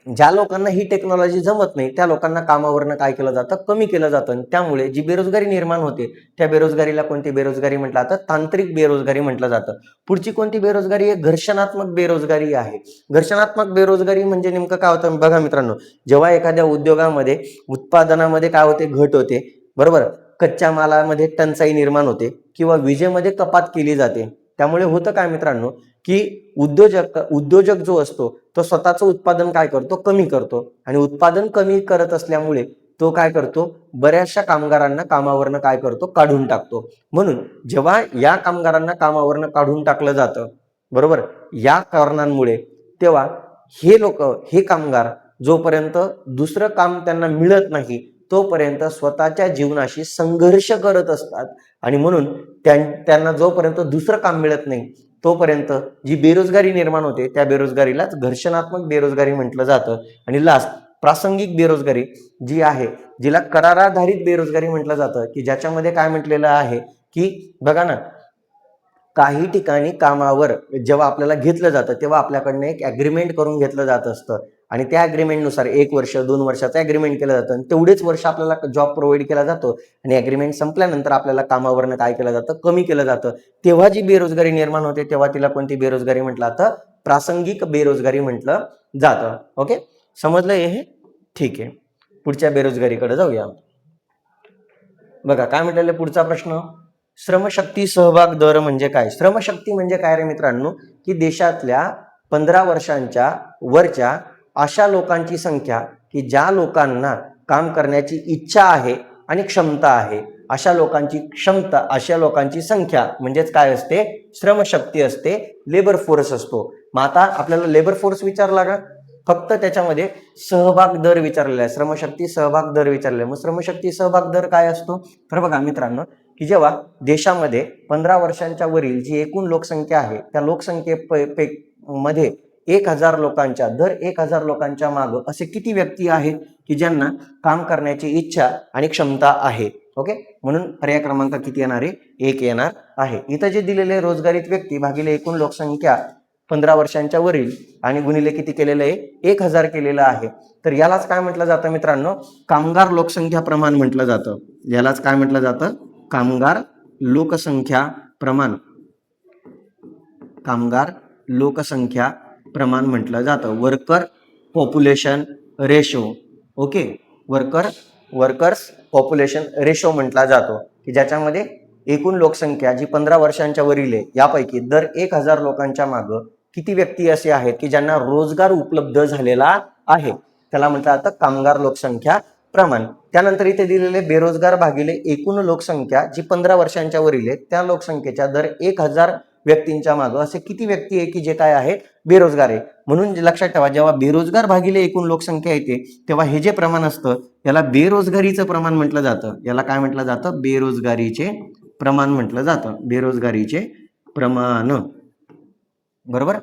ज्या लोकांना ही टेक्नॉलॉजी जमत नाही त्या लोकांना कामावरनं काय केलं जातं, कमी केलं जातं. त्यामुळे जी बेरोजगारी निर्माण होते त्या बेरोजगारीला कोणती बेरोजगारी म्हटलं जातं, तांत्रिक बेरोजगारी म्हटलं जातं. पुढची कोणती बेरोजगारी आहे, घर्षणात्मक बेरोजगारी आहे. घर्षणात्मक बेरोजगारी म्हणजे नेमकं काय होतं बघा मित्रांनो, जेव्हा एखाद्या उद्योगामध्ये उत्पादनामध्ये काय होते, घट होते, बरोबर, कच्च्या मालामध्ये टंचाई निर्माण होते किंवा विजेमध्ये कपात केली जाते. त्यामुळे होतं काय मित्रांनो की उद्योजक जो असतो तो स्वतःचं उत्पादन काय करतो, कमी करतो. आणि उत्पादन कमी करत असल्यामुळे तो काय करतो, बऱ्याचशा कामगारांना कामावरनं काय करतो, काढून टाकतो. म्हणून जेव्हा या कामगारांना कामावरनं काढून टाकलं जातं, बरोबर, या कारणांमुळे, तेव्हा हे कामगार जोपर्यंत दुसरं काम त्यांना मिळत नाही तोपर्यंत स्वतःच्या जीवनाशी संघर्ष करत असतात. आणि म्हणून त्यांना जोपर्यंत दुसरं काम मिळत नाही तोपर्यंत जी बेरोजगारी निर्माण होते त्या बेरोजगारीलाच घर्षणात्मक बेरोजगारी म्हटलं जातं. आणि लास्ट प्रासंगिक बेरोजगारी जी आहे, जिला कराराधारित बेरोजगारी म्हटलं जातं, की ज्याच्यामध्ये काय म्हटलेलं आहे की बघा ना, काही ठिकाणी कामावर जेव्हा आपल्याला घेतलं जातं तेव्हा आपल्याकडनं एक ॲग्रीमेंट करून घेतलं जात असतं आणि त्या ॲग्रीमेंटनुसार 1 वर्ष 2 वर्षाचं ॲग्रीमेंट केलं जातं आणि तेवढेच वर्ष आपल्याला जॉब प्रोव्हाइड केला जातो आणि ॲग्रीमेंट संपल्यानंतर आपल्याला कामावरनं काय केलं जातं, कमी केलं जातं. तेव्हा जी बेरोजगारी निर्माण होते तेव्हा तिला कोणती बेरोजगारी म्हटलं जातं, प्रासंगिक बेरोजगारी म्हटलं जातं. ओके, समजलं हे? ठीक आहे, पुढच्या बेरोजगारीकडे जाऊया. बघा काय म्हटलेलं पुढचा प्रश्न, श्रमशक्ती सहभाग दर म्हणजे काय. श्रमशक्ती म्हणजे काय रे मित्रांनो, की देशातल्या 15 वर्षांच्या वरच्या अशा लोकांची संख्या की ज्या लोकांना काम करण्याची इच्छा आहे आणि क्षमता आहे, अशा लोकांची संख्या म्हणजेच काय असते, श्रमशक्ती असते, लेबर फोर्स असतो. मग आता आपल्याला लेबर फोर्स विचारला का, फक्त त्याच्यामध्ये सहभाग दर विचारलेला आहे, श्रमशक्ती सहभाग दर विचारलेला आहे. मग श्रमशक्ती सहभाग दर काय असतो, तर बघा मित्रांनो की जेव्हा देशामध्ये 15 वर्षांच्या वरील जी एकूण लोकसंख्या आहे त्या मध्ये 1000 लोकांच्या दर 1000 लोकांच्या माग असे किती व्यक्ती आहेत की ज्यांना काम करण्याची इच्छा आणि क्षमता आहे. ओके, म्हणून पर्याय क्रमांक किती येणार आहे, 1 येणार आहे. इथं जे दिलेले रोजगारीत व्यक्ती भागिले एकूण लोकसंख्या 15 वर्षांच्या वरील आणि गुणिले किती केलेलं आहे 1000 केलेलं आहे. तर यालाच काय म्हटलं जातं मित्रांनो, कामगार लोकसंख्या प्रमाण म्हटलं जातं. यालाच काय म्हटलं जातं, कामगार लोकसंख्या प्रमाण, कामगार लोकसंख्या प्रमाण म्हटलं जातं. Worker population ratio. Okay, workers population ratio म्हटला जातो, की ज्याच्यामध्ये एकूण लोकसंख्या जी 15 वर्षांच्या वरील आहे यापैकी दर 1000 लोकांच्या मागे किती व्यक्ती असे आहेत की ज्यांना रोजगार उपलब्ध झालेला आहे, त्याला म्हटलं जातं कामगार लोकसंख्या प्रमाण. त्यानंतर इथे दिलेले बेरोजगार भागिले एकूण लोकसंख्या जी 15 वर्षांच्या वरील आहे त्या लोकसंख्येच्या दर 1000 व्यक्तींच्या मागे असे किती व्यक्ती आहे की जे काय आहे बेरोजगार आहे. म्हणून लक्षात ठेवा, जेव्हा बेरोजगार भागिले एकूण लोकसंख्या येते तेव्हा हे जे प्रमाण असतं याला बेरोजगारीचं प्रमाण म्हटलं जातं. याला काय म्हटलं जातं, बेरोजगारीचे प्रमाण म्हटलं जातं. बेरोजगारीचे प्रमाण, बरोबर,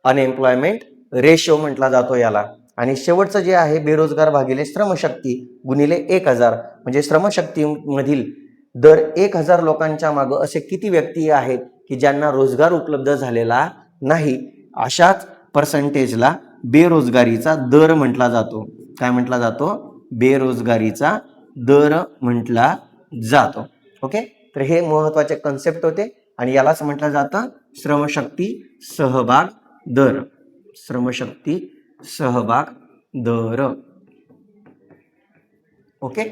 अनएम्प्लॉयमेंट रेशो म्हटला जातो याला. आणि शेवटचं जे आहे बेरोजगार भागिले श्रमशक्ती गुणिले 1000, म्हणजे श्रमशक्तीमधील दर 1000 लोकांच्या मागे असे किती व्यक्ती आहेत की ज्यांना रोजगार उपलब्ध झालेला नाही, अशाच पर्सेंटेजला बेरोजगारीचा दर म्हटला जातो. काय म्हटला जातो, बेरोजगारीचा दर म्हटला जातो. ओके, तर हे महत्वाचे कन्सेप्ट होते आणि यालाच म्हटलं जातं श्रमशक्ती सहभाग दर. श्रमशक्ती सहभाग दर. ओके,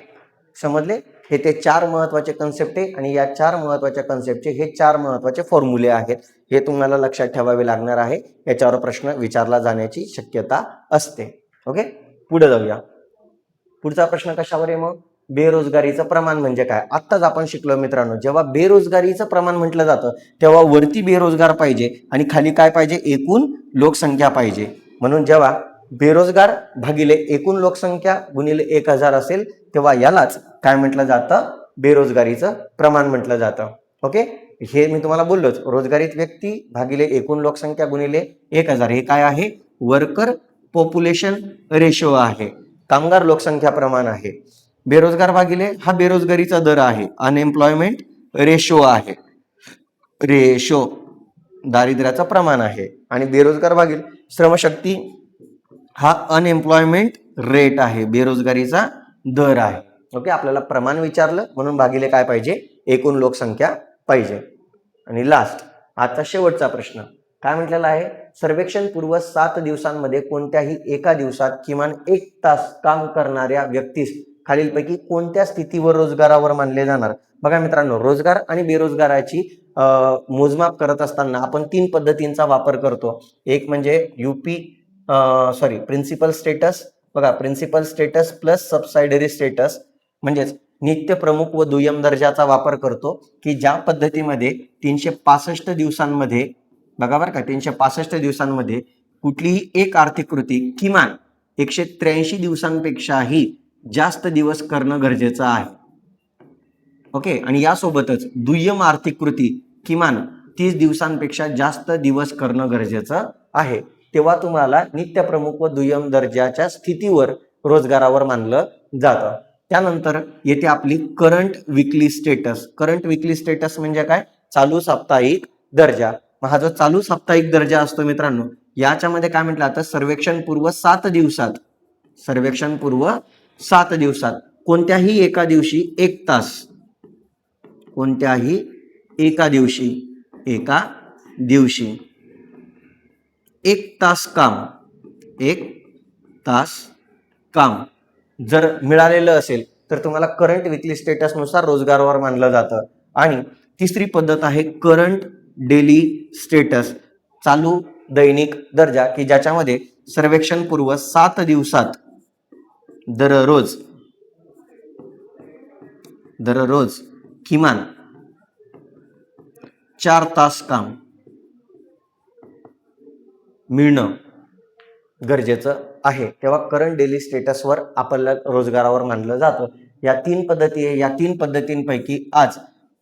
समजले? हे ते 4 महत्वाचे कन्सेप्ट आहे आणि या 4 महत्वाच्या कन्सेप्टचे हे 4 महत्वाचे फॉर्म्युले आहेत. हे तुम्हाला लक्षात ठेवावे लागणार आहे. याच्यावर प्रश्न विचारला जाण्याची शक्यता असते. ओके, पुढे जाऊया. पुढचा प्रश्न कशावर आहे मग, बेरोजगारीचं प्रमाण म्हणजे काय. आत्ताच आपण शिकलो मित्रांनो, जेव्हा बेरोजगारीचं प्रमाण म्हटलं जातं तेव्हा वरती बेरोजगार पाहिजे आणि खाली काय पाहिजे, एकूण लोकसंख्या पाहिजे. म्हणून जेव्हा बेरोजगार भागिले एकूण लोकसंख्या गुणिले 1000 असेल तेव्हा यालाच काय म्हटलं जातं, बेरोजगारीचं प्रमाण म्हटलं जातं. ओके, हे मी तुम्हाला बोललोच, रोजगारीत व्यक्ती भागिले एकूण लोकसंख्या गुणिले 1000 हे काय आहे, वर्कर पॉप्युलेशन रेशो आहे, कामगार लोकसंख्या प्रमाण आहे. बेरोजगार भागिले हा बेरोजगारीचा दर आहे, अनएम्प्लॉयमेंट रेशो आहे, रेशो दारिद्र्याचं प्रमाण आहे. आणि बेरोजगार भागिले श्रमशक्ती हा अनएम्प्लॉयमेंट रेट आहे, बेरोजगारीचा दर आहे. ओके, आपल्याला प्रमाण विचारलं म्हणून भागिले काय पाहिजे, एकूण लोकसंख्या पाहिजे. आणि लास्ट आजचा शेवटचा प्रश्न काय म्हटलेला आहे, सर्वेक्षण पूर्व 7 दिवसांमध्ये कोणत्याही एका दिवसात किमान 1 तास काम करणाऱ्या व्यक्तीस खालीलपैकी कोणत्या स्थितीवर रोजगारावर मानले जाणार. बघा मित्रांनो, रोजगार आणि बेरोजगाराची मोजमाप करत असताना आपण 3 पद्धतींचा वापर करतो. एक म्हणजे प्रिन्सिपल स्टेटस. बघा, principal status plus subsidiary status म्हणजेच नित्य प्रमुख व दुय्यम दर्जाचा वापर करतो, की ज्या पद्धतीमध्ये 365 दिवसांमध्ये, बघा बरं का, 365 दिवसांमध्ये कुठलीही एक आर्थिक कृती किमान 183 दिवसांपेक्षाही जास्त दिवस करणं गरजेचं आहे. ओके, आणि यासोबतच दुय्यम आर्थिक कृती किमान 30 दिवसांपेक्षा जास्त दिवस करणं गरजेचं आहे. तेव्हा तुम्हाला नित्य प्रमुख व दुय्यम दर्जाच्या स्थितीवर रोजगारावर मानलं जातं. त्यानंतर येते आपली करंट विकली स्टेटस. करंट विकली स्टेटस म्हणजे काय, चालू साप्ताहिक दर्जा. हा जो चालू साप्ताहिक दर्जा असतो मित्रांनो, याच्यामध्ये काय म्हटलं जातं, सर्वेक्षण पूर्व 7 दिवसात, सर्वेक्षण पूर्व 7 दिवसात कोणत्याही एका दिवशी 1 तास, कोणत्याही एका दिवशी 1 तास काम, 1 तास काम जर मिळालेलं असेल तर तुम्हाला करंट विकली स्टेटस नुसार रोजगारावर मानलं जातं. आणि तिसरी पद्धत आहे करंट डेली स्टेटस, चालू दैनिक दर्जा, की ज्याच्यामध्ये सर्वेक्षण पूर्व 7 दिवसात दररोज किमान 4 तास काम मिळणं गरजेचं आहे. तेव्हा करंट डेली स्टेटसवर आपल्याला रोजगारावर मानलं जातं. या 3 पद्धती आहे. या 3 पद्धतींपैकी आज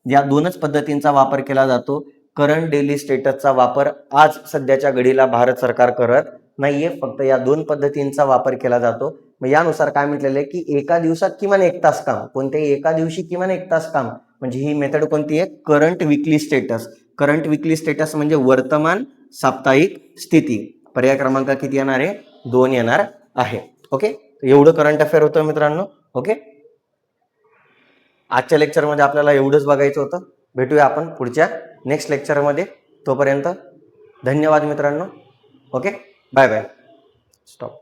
या 2च पद्धतींचा वापर केला जातो. करंट डेली स्टेटसचा वापर आज सध्याच्या घडीला भारत सरकार करत नाहीये, फक्त या 2 पद्धतींचा वापर केला जातो. मग यानुसार काय म्हटलेलं आहे की एका दिवसात किमान 1 तास काम, कोणत्याही एका दिवशी किमान 1 तास काम, म्हणजे ही मेथड कोणती आहे, करंट विकली स्टेटस. करंट विकली स्टेटस म्हणजे वर्तमान साप्ताहिक स्थिती. पर्याय क्रमांक किती येणार आहे? 2 येणार आहे. ओके, एवढं करंट अफेअर होतं मित्रांनो. ओके, आजच्या लेक्चरमध्ये आपल्याला एवढंच बघायचं होतं. भेटूया आपण पुढच्या नेक्स्ट लेक्चरमध्ये. तोपर्यंत धन्यवाद मित्रांनो. Okay, bye bye. स्टॉप.